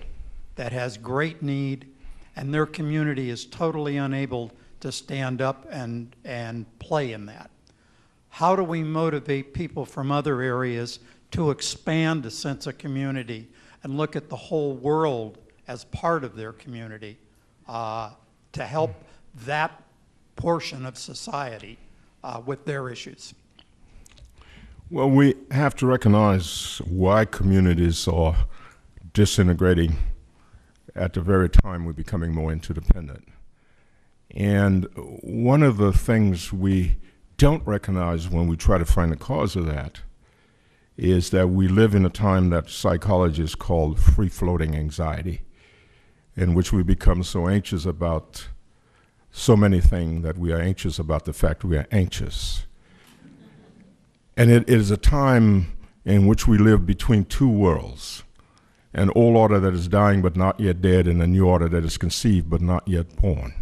Speaker 5: that has great need, and their community is totally unable to stand up and play in that. How do we motivate people from other areas to expand a sense of community and look at the whole world as part of their community to help that portion of society with their issues?
Speaker 3: Well, we have to recognize why communities are disintegrating at the very time we're becoming more interdependent. And one of the things we don't recognize when we try to find the cause of that is that we live in a time that psychologists call free-floating anxiety, in which we become so anxious about so many things that we are anxious about the fact we are anxious. And it is a time in which we live between two worlds, an old order that is dying but not yet dead, and a new order that is conceived but not yet born.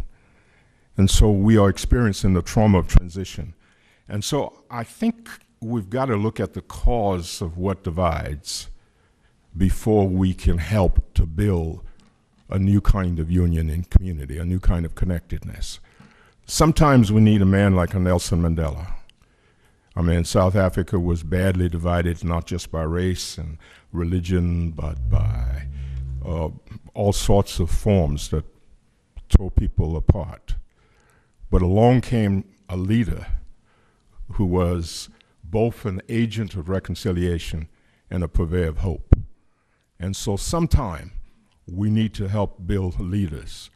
Speaker 3: And so we are experiencing the trauma of transition. And so I think we've got to look at the cause of what divides before we can help to build a new kind of union in community, a new kind of connectedness. Sometimes we need a man like a Nelson Mandela. I mean, South Africa was badly divided not just by race and religion, but by all sorts of forms that tore people apart. But along came a leader who was both an agent of reconciliation and a purveyor of hope. And so sometime we need to help build leaders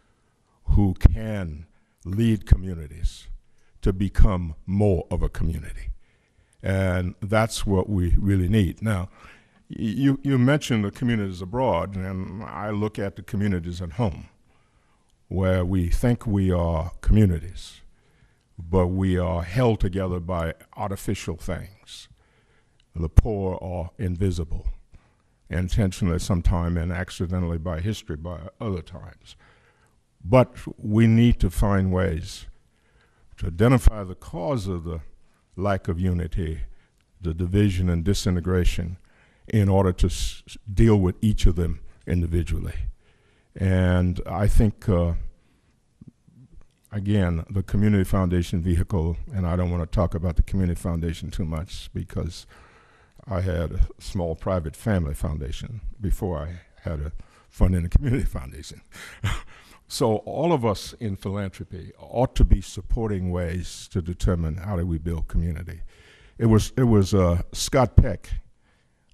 Speaker 3: who can lead communities to become more of a community. And that's what we really need. Now, you mentioned the communities abroad, and I look at the communities at home, where we think we are communities, but we are held together by artificial things. The poor are invisible, intentionally sometime, and accidentally by history by other times. But we need to find ways to identify the cause of the lack of unity, the division and disintegration, in order to deal with each of them individually. And I think, again, the Community Foundation vehicle, and I don't want to talk about the Community Foundation too much because I had a small private family foundation before I had a funding a community foundation. So all of us in philanthropy ought to be supporting ways to determine how do we build community. It was Scott Peck,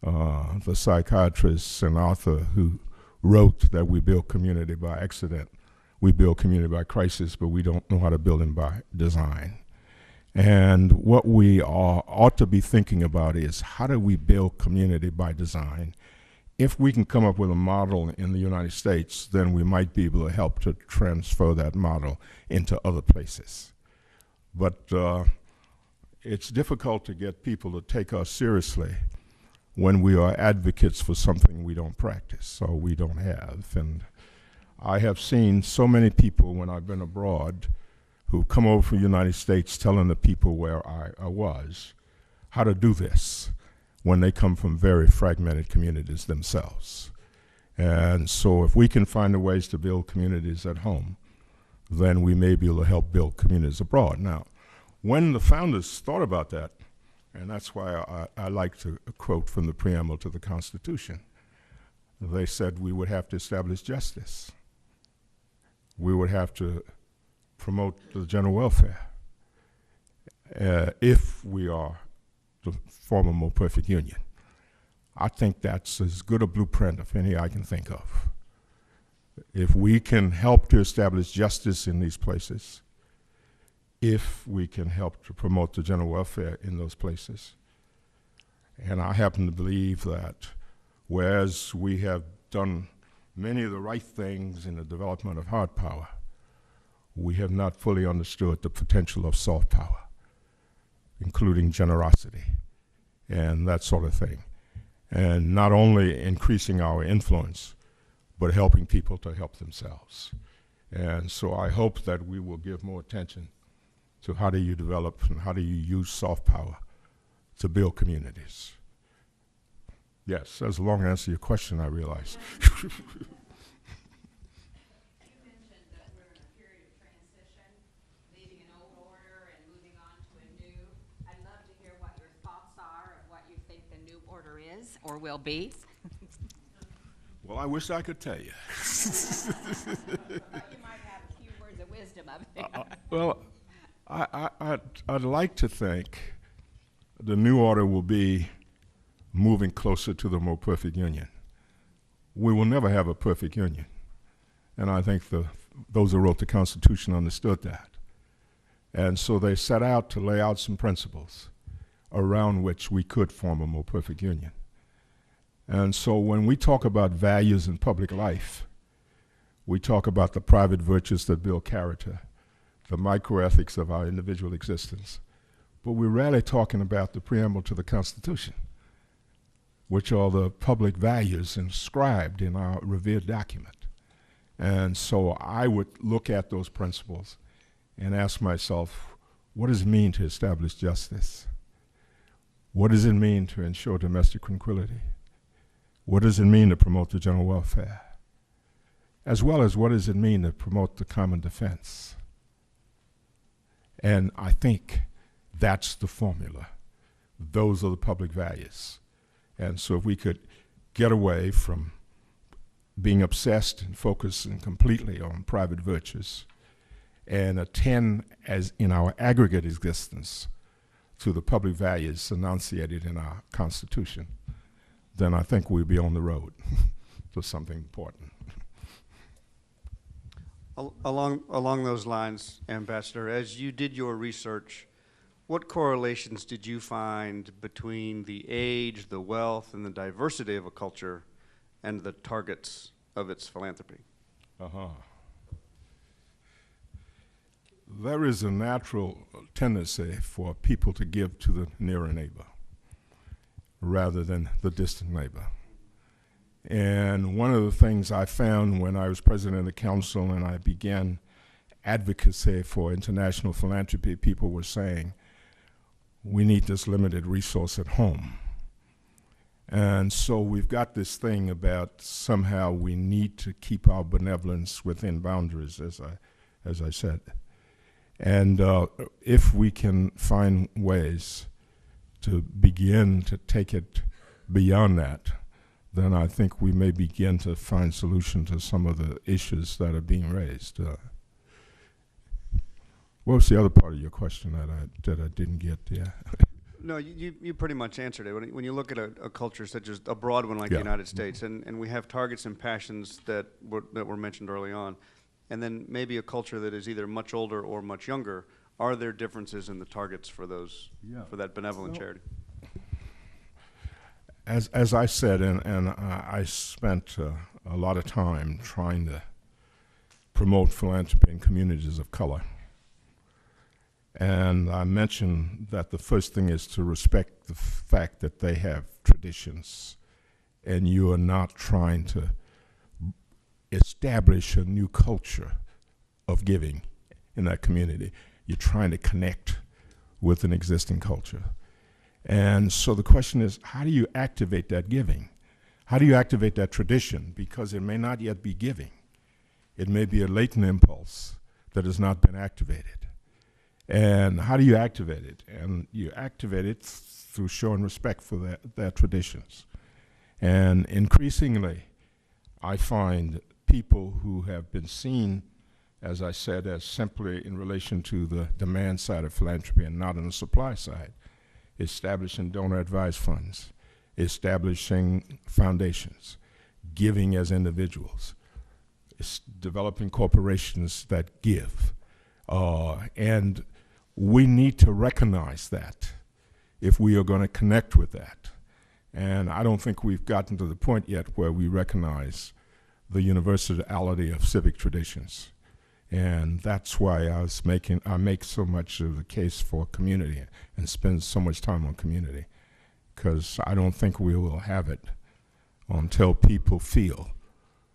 Speaker 3: the psychiatrist and author, who wrote that we build community by accident. We build community by crisis, but we don't know how to build them by design. And what we ought to be thinking about is how do we build community by design? If we can come up with a model in the United States, then we might be able to help to transfer that model into other places. But it's difficult to get people to take us seriously when we are advocates for something we don't practice or we don't have. And I have seen so many people when I've been abroad who come over from the United States telling the people where I was how to do this when they come from very fragmented communities themselves. And so if we can find the ways to build communities at home, then we may be able to help build communities abroad. Now, when the founders thought about that, and that's why I like to quote from the preamble to the Constitution, they said we would have to establish justice. We would have to promote the general welfare if we are to form a more perfect union. I think that's as good a blueprint of any I can think of. If we can help to establish justice in these places, if we can help to promote the general welfare in those places, and I happen to believe that whereas we have done many of the right things in the development of hard power, we have not fully understood the potential of soft power, including generosity and that sort of thing. And not only increasing our influence, but helping people to help themselves. And so I hope that we will give more attention to how do you develop and how do you use soft power to build communities. Yes, that's a long answer to your question, I realize.
Speaker 1: You mentioned that we're in a period of transition, leaving an old order and moving on to a new. I'd love to hear what your thoughts are of what you think the new order is or will be.
Speaker 3: Well, I wish I could tell you.
Speaker 1: You might have a few words of wisdom of it.
Speaker 3: Well, I'd like to think the new order will be moving closer to the more perfect union. We will never have a perfect union. And I think those who wrote the Constitution understood that. And so they set out to lay out some principles around which we could form a more perfect union. And so when we talk about values in public life, we talk about the private virtues that build character, the microethics of our individual existence. But we're rarely talking about the preamble to the Constitution, which are the public values inscribed in our revered document. And so I would look at those principles and ask myself, what does it mean to establish justice? What does it mean to ensure domestic tranquility? What does it mean to promote the general welfare? As well as what does it mean to promote the common defense? And I think that's the formula. Those are the public values. And so if we could get away from being obsessed and focusing completely on private virtues and attend as in our aggregate existence to the public values enunciated in our Constitution, then I think we'll be on the road to something important.
Speaker 6: Along those lines, Ambassador, as you did your research, what correlations did you find between the age, the wealth, and the diversity of a culture and the targets of its philanthropy?
Speaker 3: There is a natural tendency for people to give to the nearer neighbor rather than the distant neighbor. And one of the things I found when I was president of the council and I began advocacy for international philanthropy, people were saying, we need this limited resource at home. And so we've got this thing about somehow we need to keep our benevolence within boundaries, as I said. And if we can find ways to begin to take it beyond that, then I think we may begin to find solution to some of the issues that are being raised. What was the other part of your question that I didn't get? Yeah.
Speaker 6: No, you pretty much answered it. When you look at a culture such as a broad one like the United States, and we have targets and passions that were mentioned early on, and then maybe a culture that is either much older or much younger, are there differences in the targets for those for that benevolent charity?
Speaker 3: As I said, and I spent a lot of time trying to promote philanthropy in communities of color. And I mentioned that the first thing is to respect the fact that they have traditions, and you are not trying to establish a new culture of giving in that community. You're trying to connect with an existing culture. And so the question is, how do you activate that giving? How do you activate that tradition? Because it may not yet be giving. It may be a latent impulse that has not been activated. And how do you activate it? And you activate it through showing respect for their traditions. And increasingly, I find people who have been seen, as I said, as simply in relation to the demand side of philanthropy and not on the supply side, establishing donor advised funds, establishing foundations, giving as individuals, developing corporations that give. And we need to recognize that if we are going to connect with that. And I don't think we've gotten to the point yet where we recognize the universality of civic traditions. And that's why I make so much of the case for community and spend so much time on community, because I don't think we will have it until people feel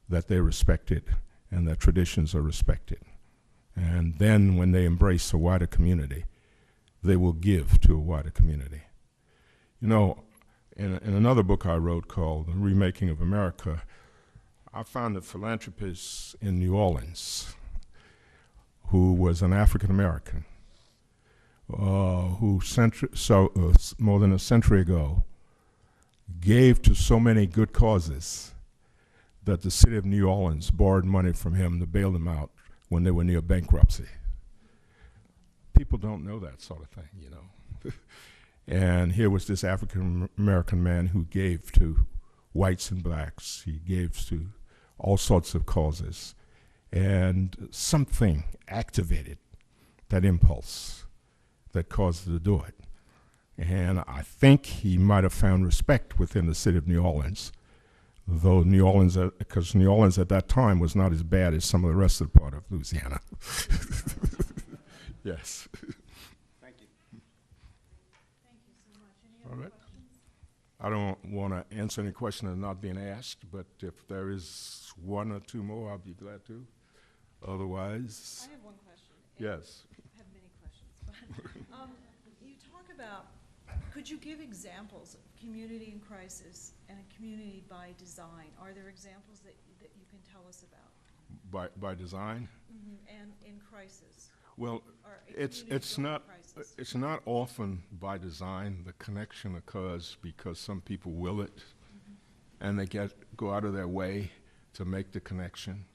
Speaker 3: that they're respected and that traditions are respected. And then when they embrace a wider community, they will give to a wider community. You know, in another book I wrote called The Remaking of America, I found a philanthropist in New Orleans who was an African American who more than a century ago gave to so many good causes that the city of New Orleans borrowed money from him to bail them out when they were near bankruptcy. People don't know that sort of thing, you know. And here was this African American man who gave to whites and blacks. He gave to all sorts of causes. And something activated that impulse that caused him to do it. And I think he might have found respect within the city of New Orleans, though New Orleans, because New Orleans at that time was not as bad as some of the rest of the part of Louisiana. Yes.
Speaker 6: Thank you.
Speaker 2: Thank you so much. Any
Speaker 3: All
Speaker 2: other
Speaker 3: right.
Speaker 2: questions?
Speaker 3: I don't want to answer any question that's not being asked, but if there is one or two more, I'll be glad to. Otherwise,
Speaker 2: I have one question.
Speaker 3: yes.
Speaker 2: I have many questions. But, you talk about, could you give examples of community in crisis and a community by design? Are there examples that you can tell us about?
Speaker 3: By design?
Speaker 2: And in crisis?
Speaker 3: Well,
Speaker 2: Or a
Speaker 3: it's
Speaker 2: community going
Speaker 3: not
Speaker 2: crisis?
Speaker 3: it's not often by design. The connection occurs because some people will it, and they go out of their way to make the connection,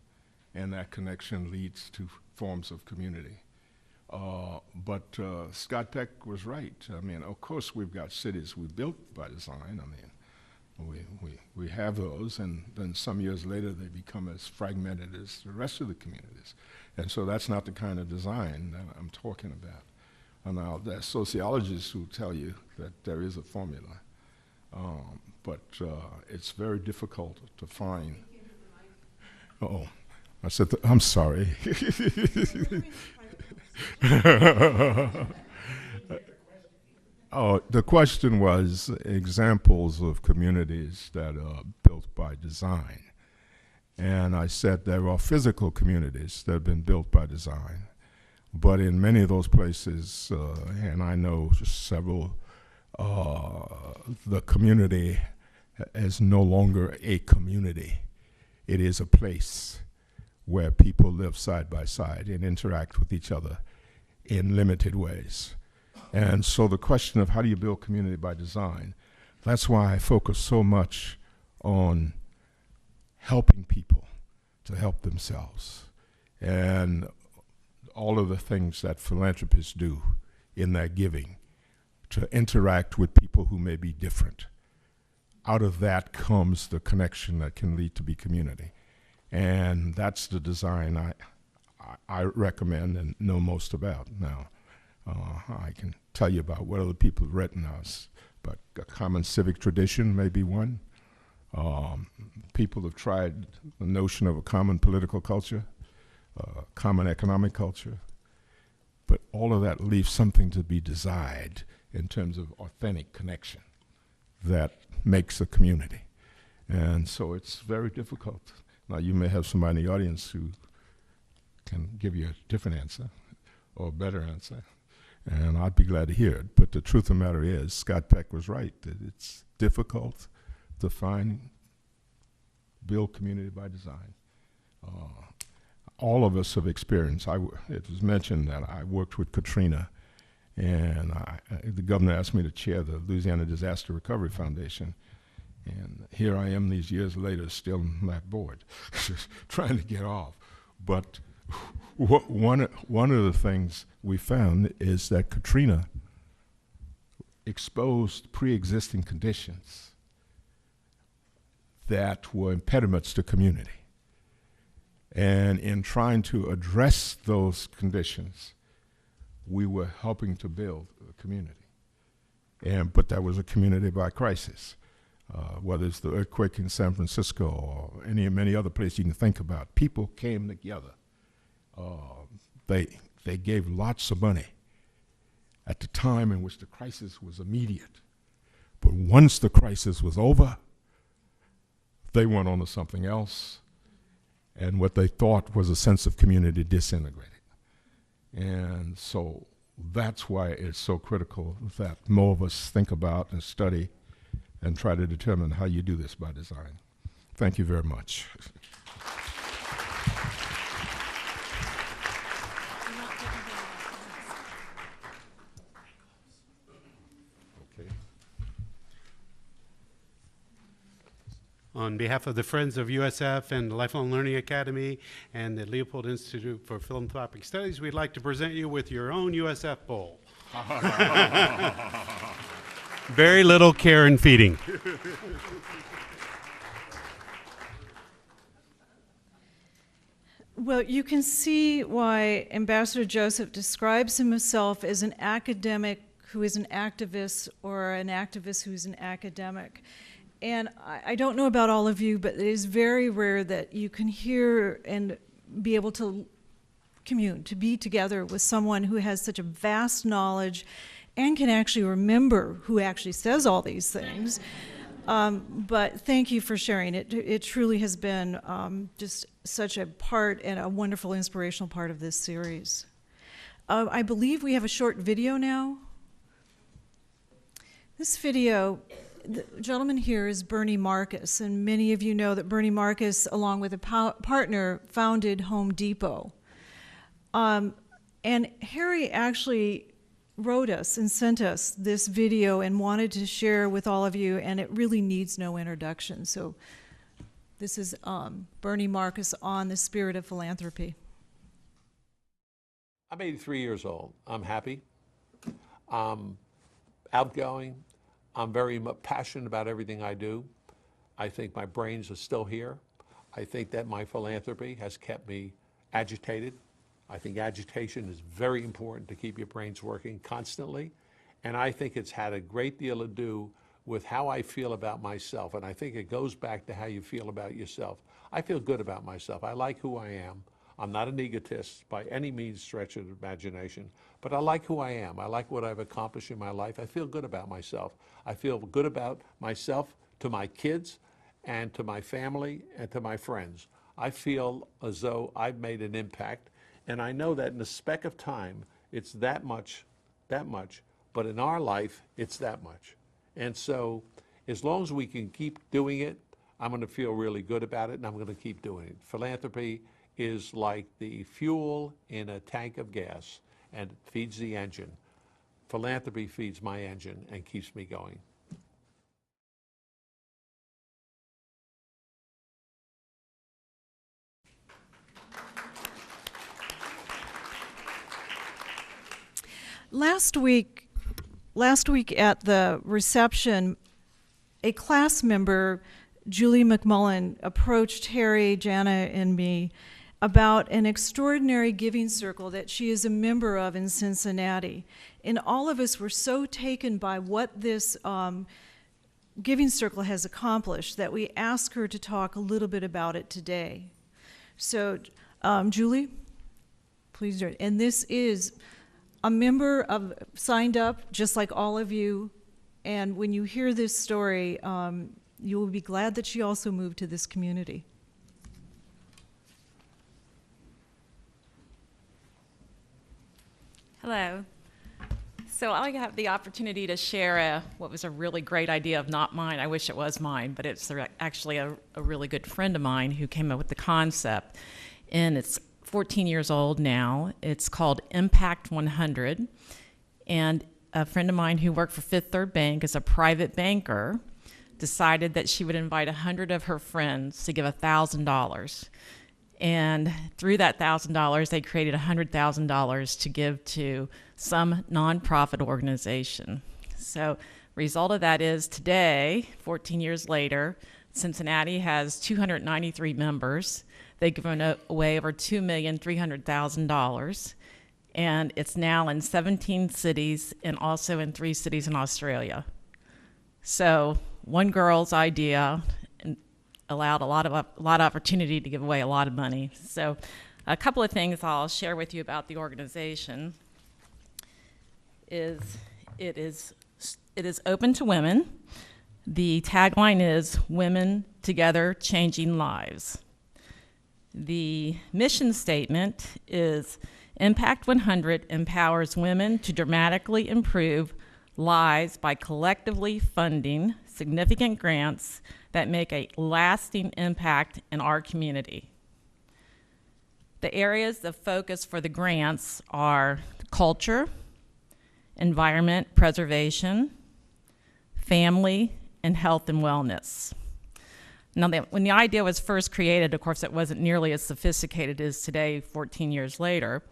Speaker 3: and that connection leads to forms of community. But Scott Peck was right. I mean, of course, we've got cities we built by design. I mean, we have those, and then some years later they become as fragmented as the rest of the communities. And so that's not the kind of design that I'm talking about. And now there's sociologists who tell you that there is a formula, but it's very difficult to find. Oh, I said, I'm sorry. Oh, the question was examples of communities that are built by design. And I said there are physical communities that have been built by design. But in many of those places, and I know several, the community is no longer a community. It is a place where people live side by side and interact with each other in limited ways. And so the question of how do you build community by design, that's why I focus so much on helping people to help themselves. And all of the things that philanthropists do in their giving to interact with people who may be different. Out of that comes the connection that can lead to be community. And that's the design I recommend and know most about now. I can tell you about what other people have written us, but a common civic tradition may be one. People have tried the notion of a common political culture, common economic culture, but all of that leaves something to be desired in terms of authentic connection that makes a community. And so it's very difficult. Now, you may have somebody in the audience who can give you a different answer or a better answer, and I'd be glad to hear it. But the truth of the matter is, Scott Peck was right, that it's difficult to find build community by design. All of us have experienced. It was mentioned that I worked with Katrina, and the governor asked me to chair the Louisiana Disaster Recovery Foundation. And here I am these years later, still on that board, trying to get off. But one of the things we found is that Katrina exposed pre-existing conditions that were impediments to community. And in trying to address those conditions, we were helping to build a community. But that was a community by crisis. Whether it's the earthquake in San Francisco or many other places you can think about, people came together. They gave lots of money at the time in which the crisis was immediate. But once the crisis was over, they went on to something else, and what they thought was a sense of community disintegrated. And so that's why it's so critical that more of us think about and study and try to determine how you do this by design. Thank you very much. Okay.
Speaker 7: On behalf of the Friends of USF and the Lifelong Learning Academy and the Leopold Institute for Philanthropic Studies, we'd like to present you with your own USF bowl. Very little care and feeding.
Speaker 2: Well, you can see why Ambassador Joseph describes himself as an academic who is an activist or an activist who is an academic. And I don't know about all of you, but it is very rare that you can hear and be able to commune, to be together with someone who has such a vast knowledge and can actually remember who actually says all these things. But thank you for sharing it. It truly has been just such a part and a wonderful inspirational part of this series. I believe we have a short video now. This video, the gentleman here is Bernie Marcus, and many of you know that Bernie Marcus, along with a partner, founded Home Depot. And Harry actually wrote us and sent us this video and wanted to share with all of you, and it really needs no introduction. So this is Bernie Marcus on the spirit of philanthropy.
Speaker 8: I'm 83 years old. I'm happy. I'm outgoing. I'm very passionate about everything I do. I think my brains are still here. I think that my philanthropy has kept me agitated. I think agitation is very important to keep your brains working constantly. And I think it's had a great deal to do with how I feel about myself. And I think it goes back to how you feel about yourself. I feel good about myself. I like who I am. I'm not an egotist by any means stretch of the imagination, but I like who I am. I like what I've accomplished in my life. I feel good about myself. I feel good about myself to my kids and to my family and to my friends. I feel as though I've made an impact, and I know that in a speck of time, it's that much, but in our life, it's that much. And so as long as we can keep doing it, I'm going to feel really good about it, and I'm going to keep doing it. Philanthropy is like the fuel in a tank of gas, and it feeds the engine. Philanthropy feeds my engine and keeps me going.
Speaker 2: Last week at the reception, a class member, Julie McMullen, approached Harry, Jana, and me about an extraordinary giving circle that she is a member of in Cincinnati. And all of us were so taken by what this giving circle has accomplished that we asked her to talk a little bit about it today. So, Julie, please do it. And this is a member of signed up, just like all of you. And when you hear this story, you will be glad that she also moved to this community.
Speaker 9: Hello. So I have the opportunity to share what was a really great idea of not mine. I wish it was mine, but it's actually a really good friend of mine who came up with the concept. And it's 14 years old now. It's called Impact 100. And a friend of mine who worked for Fifth Third Bank as a private banker decided that she would invite 100 of her friends to give $1,000. And through that $1,000, they created $100,000 to give to some nonprofit organization. So result of that is today, 14 years later, Cincinnati has 293 members. They've given away over $2,300,000. And it's now in 17 cities and also in 3 cities in Australia. So one girl's idea allowed a lot of opportunity to give away a lot of money. So a couple of things I'll share with you about the organization is it is open to women. The tagline is Women Together Changing Lives. The mission statement is Impact 100 empowers women to dramatically improve lives by collectively funding significant grants that make a lasting impact in our community. The areas of focus for the grants are culture, environment preservation, family, and health and wellness. Now, when the idea was first created, of course, it wasn't nearly as sophisticated as today, 14 years later.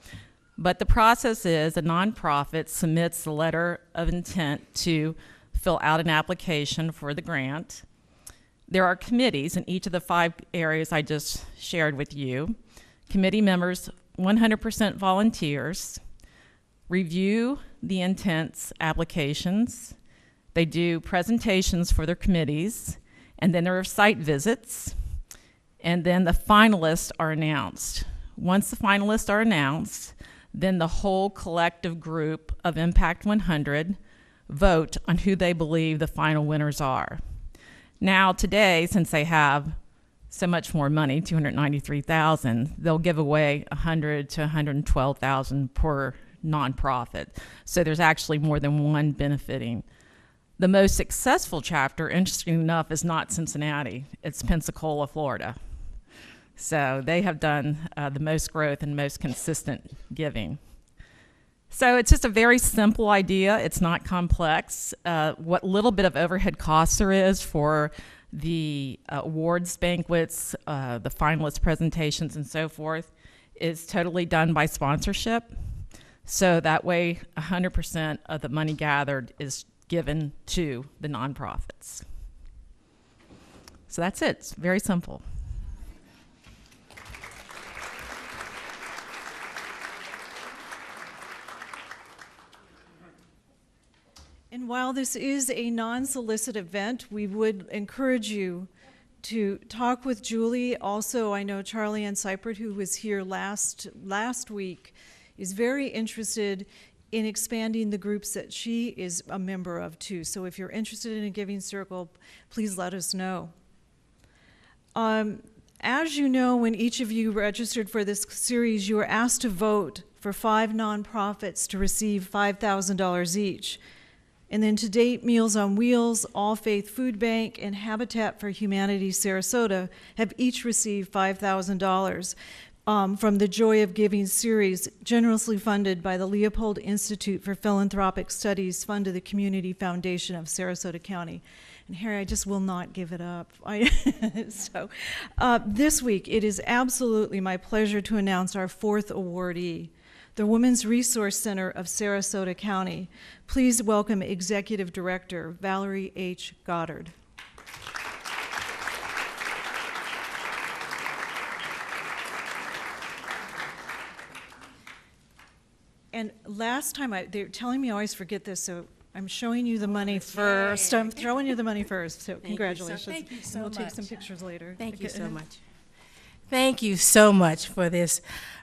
Speaker 9: But the process is a nonprofit submits the letter of intent to fill out an application for the grant. There are committees in each of the 5 areas I just shared with you. Committee members, 100% volunteers, review the intents applications. They do presentations for their committees, and then there are site visits, and then the finalists are announced. Once the finalists are announced, then the whole collective group of Impact 100 vote on who they believe the final winners are. Now today, since they have so much more money, $293,000, they'll give away $100,000 to $112,000 per nonprofit. So there's actually more than one benefiting. The most successful chapter, interesting enough, is not Cincinnati. It's Pensacola, Florida. So they have done the most growth and most consistent giving. So it's just a very simple idea. It's not complex. What little bit of overhead costs there is for the awards banquets, the finalist presentations, and so forth is totally done by sponsorship. So that way, 100% of the money gathered is given to the nonprofits. So that's it. It's very simple.
Speaker 2: And while this is a non-solicit event, we would encourage you to talk with Julie. Also, I know Charlie Ann Seipert, who was here last week, is very interested in expanding the groups that she is a member of too. So if you're interested in a giving circle, please let us know. As you know, when each of you registered for this series, you were asked to vote for 5 nonprofits to receive $5,000 each. And then to date, Meals on Wheels, All Faith Food Bank, and Habitat for Humanity Sarasota have each received $5,000 from the Joy of Giving series, generously funded by the Leopold Institute for Philanthropic Studies, fund of the Community Foundation of Sarasota County. And Harry, I just will not give it up. So this week, it is absolutely my pleasure to announce our 4th awardee, the Women's Resource Center of Sarasota County. Please welcome Executive Director Valerie H. Goddard. And last time, they're telling me I always forget this, so I'm showing you the money first. I'm throwing you the money first, so congratulations.
Speaker 10: Thank you so
Speaker 2: and
Speaker 10: much.
Speaker 2: We'll take some pictures later.
Speaker 10: Thank you so much. Thank you so much for this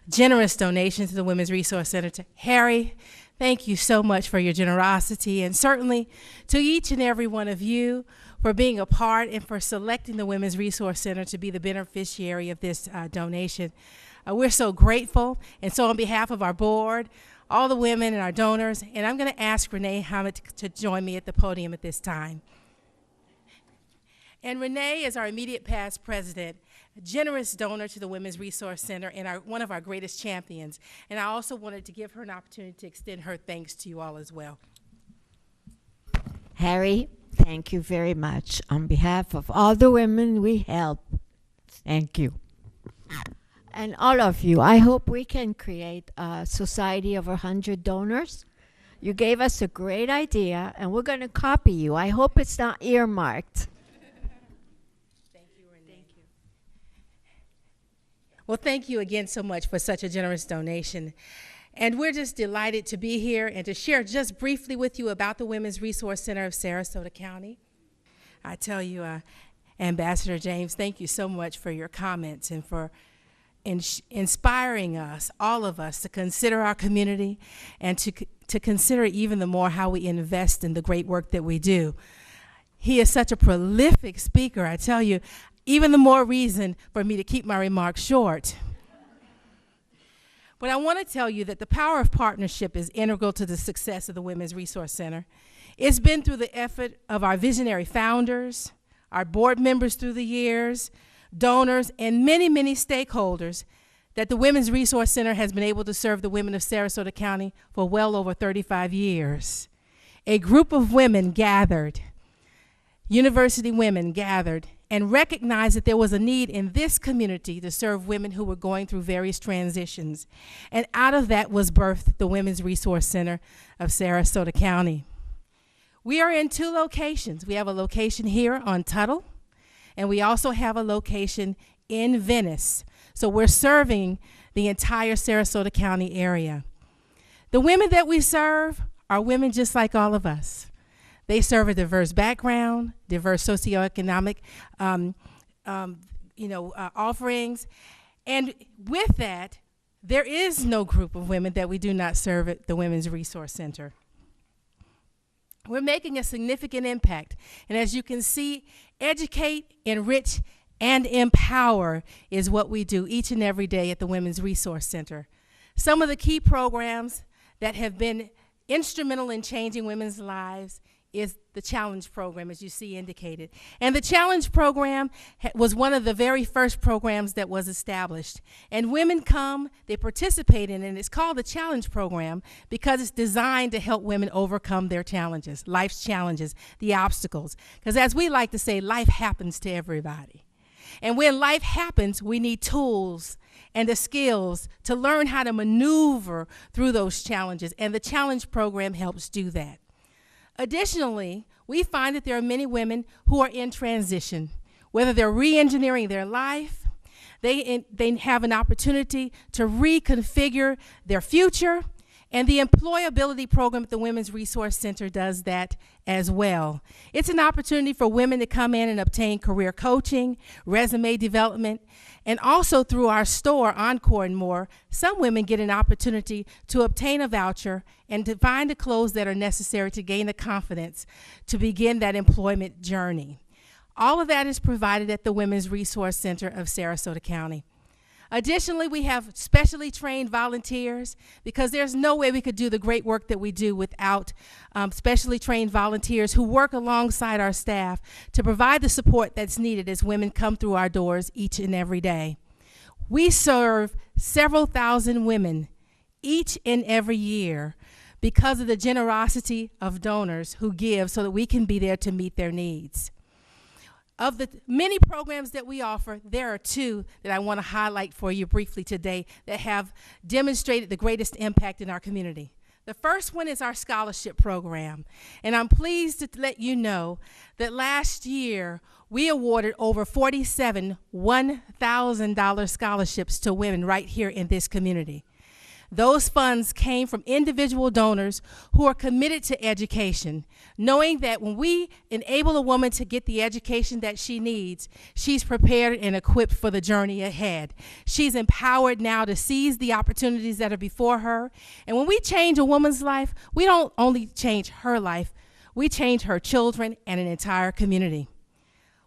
Speaker 10: generous donation to the Women's Resource Center. Harry, thank you so much for your generosity, and certainly to each and every one of you for being a part and for selecting the Women's Resource Center to be the beneficiary of this donation. We're so grateful, and so on behalf of our board, all the women and our donors, and I'm going to ask Renee Hammett to join me at the podium at this time. And Renee is our immediate past president, a generous donor to the Women's Resource Center, and one of our greatest champions. And I also wanted to give her an opportunity to extend her thanks to you all as well.
Speaker 11: Harry, thank you very much. On behalf of all the women we help, thank you. And all of you, I hope we can create a society of 100 donors. You gave us a great idea, and we're going to copy you. I hope it's not earmarked.
Speaker 10: Well, thank you again so much for such a generous donation. And we're just delighted to be here and to share just briefly with you about the Women's Resource Center of Sarasota County. I tell you, Ambassador James, thank you so much for your comments and for inspiring us, all of us, to consider our community and to consider even the more how we invest in the great work that we do. He is such a prolific speaker, I tell you, even the more reason for me to keep my remarks short. But I want to tell you that the power of partnership is integral to the success of the Women's Resource Center. It's been through the effort of our visionary founders, our board members through the years, donors, and many, many stakeholders that the Women's Resource Center has been able to serve the women of Sarasota County for well over 35 years. A group of women gathered, university women gathered, and recognized that there was a need in this community to serve women who were going through various transitions. And out of that was birthed the Women's Resource Center of Sarasota County. We are in 2 locations. We have a location here on Tuttle, and we also have a location in Venice. So we're serving the entire Sarasota County area. The women that we serve are women just like all of us. They serve a diverse background, diverse socioeconomic offerings. And with that, there is no group of women that we do not serve at the Women's Resource Center. We're making a significant impact. And as you can see, educate, enrich, and empower is what we do each and every day at the Women's Resource Center. Some of the key programs that have been instrumental in changing women's lives is the Challenge Program, as you see indicated. And the Challenge Program was one of the very first programs that was established. And women come, they participate in it, and it's called the Challenge Program because it's designed to help women overcome their challenges, life's challenges, the obstacles. Because as we like to say, life happens to everybody. And when life happens, we need tools and the skills to learn how to maneuver through those challenges. And the Challenge Program helps do that. Additionally, we find that there are many women who are in transition, whether they're re-engineering their life, they have an opportunity to reconfigure their future, and the employability program at the Women's Resource Center does that as well. It's an opportunity for women to come in and obtain career coaching, resume development, and also through our store, Encore and More, some women get an opportunity to obtain a voucher and to find the clothes that are necessary to gain the confidence to begin that employment journey. All of that is provided at the Women's Resource Center of Sarasota County. Additionally, we have specially trained volunteers because there's no way we could do the great work that we do without specially trained volunteers who work alongside our staff to provide the support that's needed as women come through our doors each and every day. We serve several thousand women each and every year because of the generosity of donors who give so that we can be there to meet their needs. Of the many programs that we offer, there are 2 that I want to highlight for you briefly today that have demonstrated the greatest impact in our community. The first one is our scholarship program, and I'm pleased to let you know that last year we awarded over 47 $1,000 scholarships to women right here in this community. Those funds came from individual donors who are committed to education, knowing that when we enable a woman to get the education that she needs, she's prepared and equipped for the journey ahead. She's empowered now to seize the opportunities that are before her. And when we change a woman's life, we don't only change her life, we change her children and an entire community.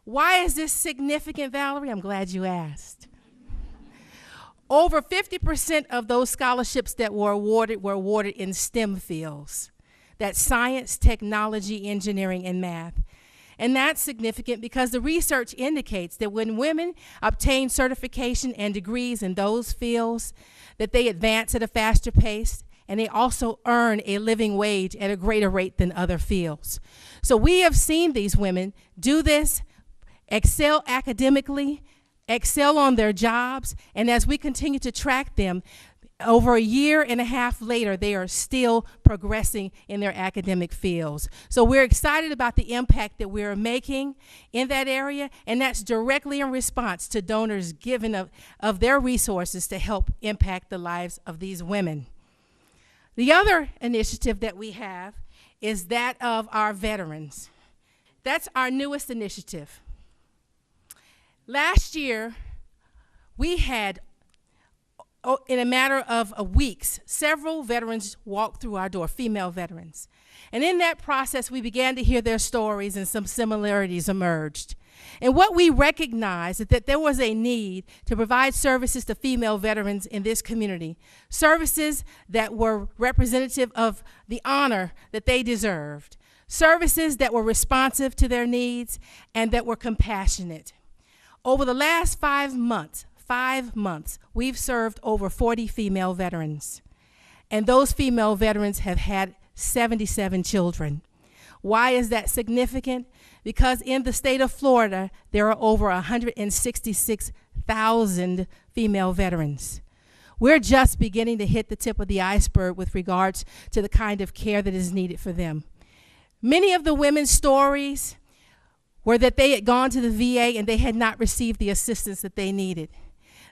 Speaker 10: Why is this significant, Valerie? I'm glad you asked. Over 50% of those scholarships that were awarded in STEM fields. That's science, technology, engineering, and math. And that's significant because the research indicates that when women obtain certification and degrees in those fields, that they advance at a faster pace, and they also earn a living wage at a greater rate than other fields. So we have seen these women do this, excel academically, excel on their jobs, and as we continue to track them, over a year and a half later, they are still progressing in their academic fields. So we're excited about the impact that we're making in that area, and that's directly in response to donors giving of their resources to help impact the lives of these women. The other initiative that we have is that of our veterans. That's our newest initiative. Last year, we had, in a matter of weeks, several veterans walked through our door, female veterans. And in that process, we began to hear their stories and some similarities emerged. And what we recognized is that there was a need to provide services to female veterans in this community, services that were representative of the honor that they deserved, services that were responsive to their needs and that were compassionate. Over the last 5 months, we've served over 40 female veterans. And those female veterans have had 77 children. Why is that significant? Because in the state of Florida, there are over 166,000 female veterans. We're just beginning to hit the tip of the iceberg with regards to the kind of care that is needed for them. Many of the women's stories were that they had gone to the VA and they had not received the assistance that they needed.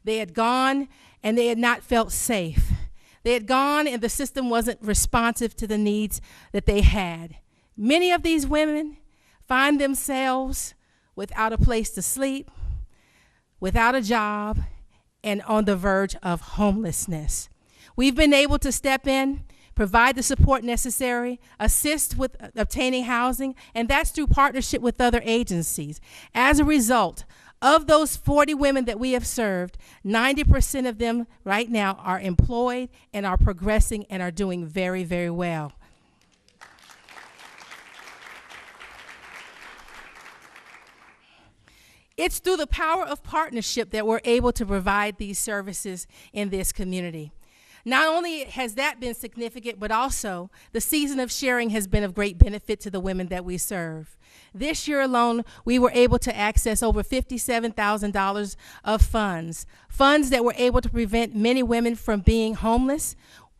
Speaker 10: They had gone and they had not felt safe. They had gone and the system wasn't responsive to the needs that they had. Many of these women find themselves without a place to sleep, without a job, and on the verge of homelessness. We've been able to step in, provide the support necessary, assist with obtaining housing, and that's through partnership with other agencies. As a result, of those 40 women that we have served, 90% of them right now are employed and are progressing and are doing very, very well. It's through the power of partnership that we're able to provide these services in this community. Not only has that been significant, but also the season of sharing has been of great benefit to the women that we serve. This year alone, we were able to access over $57,000 of funds that were able to prevent many women from being homeless,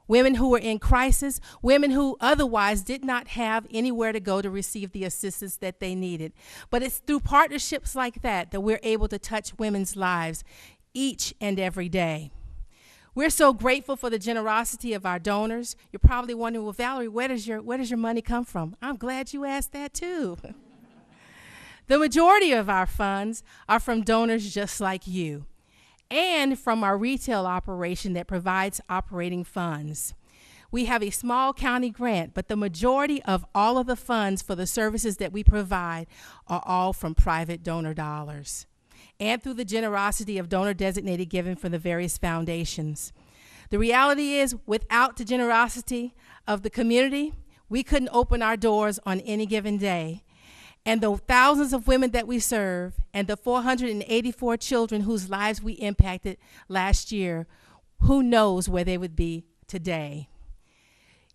Speaker 10: women who were in crisis, women who otherwise did not have anywhere to go to receive the assistance that they needed. But it's through partnerships like that that we're able to touch women's lives each and every day. We're so grateful for the generosity of our donors. You're probably wondering, well, Valerie, where does your money come from? I'm glad you asked that too. The majority of our funds are from donors just like you, and from our retail operation that provides operating funds. We have a small county grant, but the majority of all of the funds for the services that we provide are all from private donor dollars, and through the generosity of donor-designated giving from the various foundations. The reality is, without the generosity of the community, we couldn't open our doors on any given day. And the thousands of women that we serve and the 484 children whose lives we impacted last year, who knows where they would be today.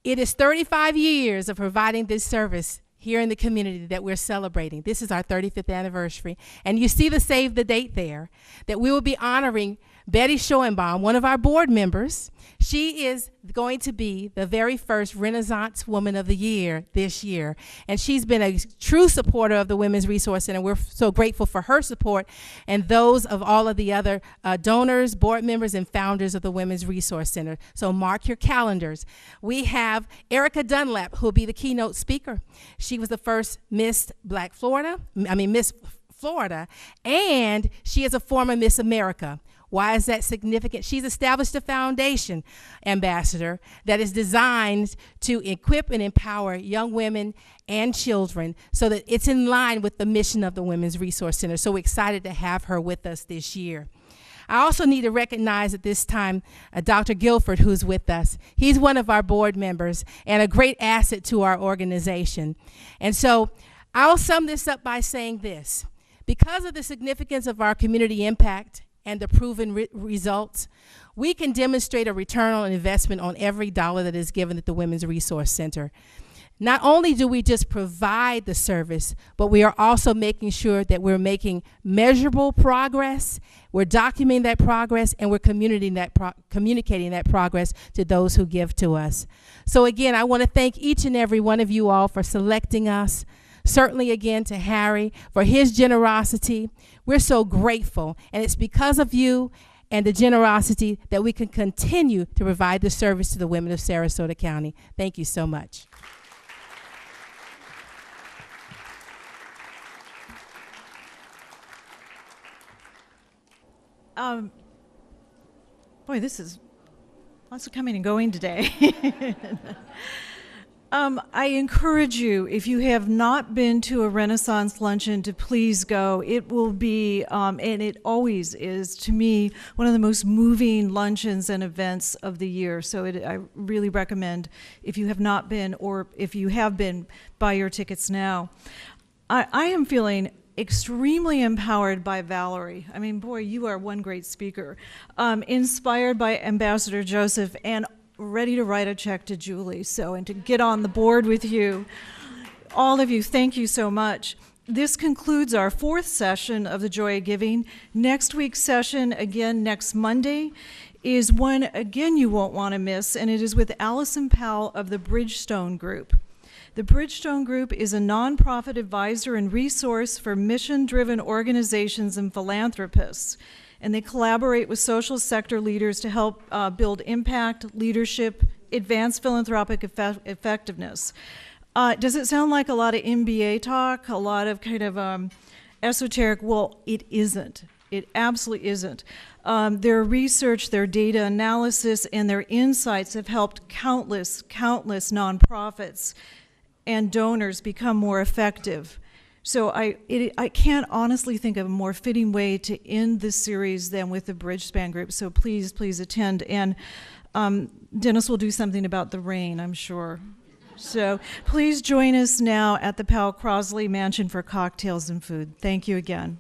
Speaker 10: It is 35 years of providing this service here in the community that we're celebrating. This is our 35th anniversary. And you see the save the date there, that we will be honoring Betty Schoenbaum, one of our board members. She is going to be the very first Renaissance Woman of the Year this year. And she's been a true supporter of the Women's Resource Center. We're so grateful for her support and those of all of the other donors, board members, and founders of the Women's Resource Center. So mark your calendars. We have Erica Dunlap, who will be the keynote speaker. She was the first Miss Florida, and she is a former Miss America. Why is that significant? She's established a foundation, Ambassador, that is designed to equip and empower young women and children so that it's in line with the mission of the Women's Resource Center. So we're excited to have her with us this year. I also need to recognize at this time Dr. Guilford, who's with us. He's one of our board members and a great asset to our organization. And so I'll sum this up by saying this. Because of the significance of our community impact and the proven results, we can demonstrate a return on investment on every dollar that is given at the Women's Resource Center. Not only do we just provide the service, but we are also making sure that we're making measurable progress, we're documenting that progress, and we're communicating that progress to those who give to us. So again, I want to thank each and every one of you all for selecting us. Certainly again to Harry for his generosity. We're so grateful, and it's because of you and the generosity that we can continue to provide the service to the women of Sarasota County. Thank you so much.
Speaker 2: Boy, this is lots of coming and going today. I encourage you, if you have not been to a Renaissance luncheon, to please go. It will be, and it always is, to me, one of the most moving luncheons and events of the year. So I really recommend, if you have not been, or if you have been, buy your tickets now. I am feeling extremely empowered by Valerie. I mean, boy, you are one great speaker. Inspired by Ambassador Joseph, and ready to write a check to Julie, and to get on the board with you. All of you, thank you so much. This concludes our 4th session of the Joy of Giving. Next week's session, again next Monday, is one, again, you won't want to miss, and it is with Allison Powell of the Bridgestone Group. The Bridgestone Group is a nonprofit advisor and resource for mission-driven organizations and philanthropists. And they collaborate with social sector leaders to help build impact, leadership, advance philanthropic effectiveness. Does it sound like a lot of MBA talk, a lot of kind of esoteric? Well, it isn't. It absolutely isn't. Their research, their data analysis, and their insights have helped countless nonprofits and donors become more effective. So I can't honestly think of a more fitting way to end this series than with the Bridgespan Group. So please, please attend. And Dennis will do something about the rain, I'm sure. So please join us now at the Powell Crosley Mansion for cocktails and food. Thank you again.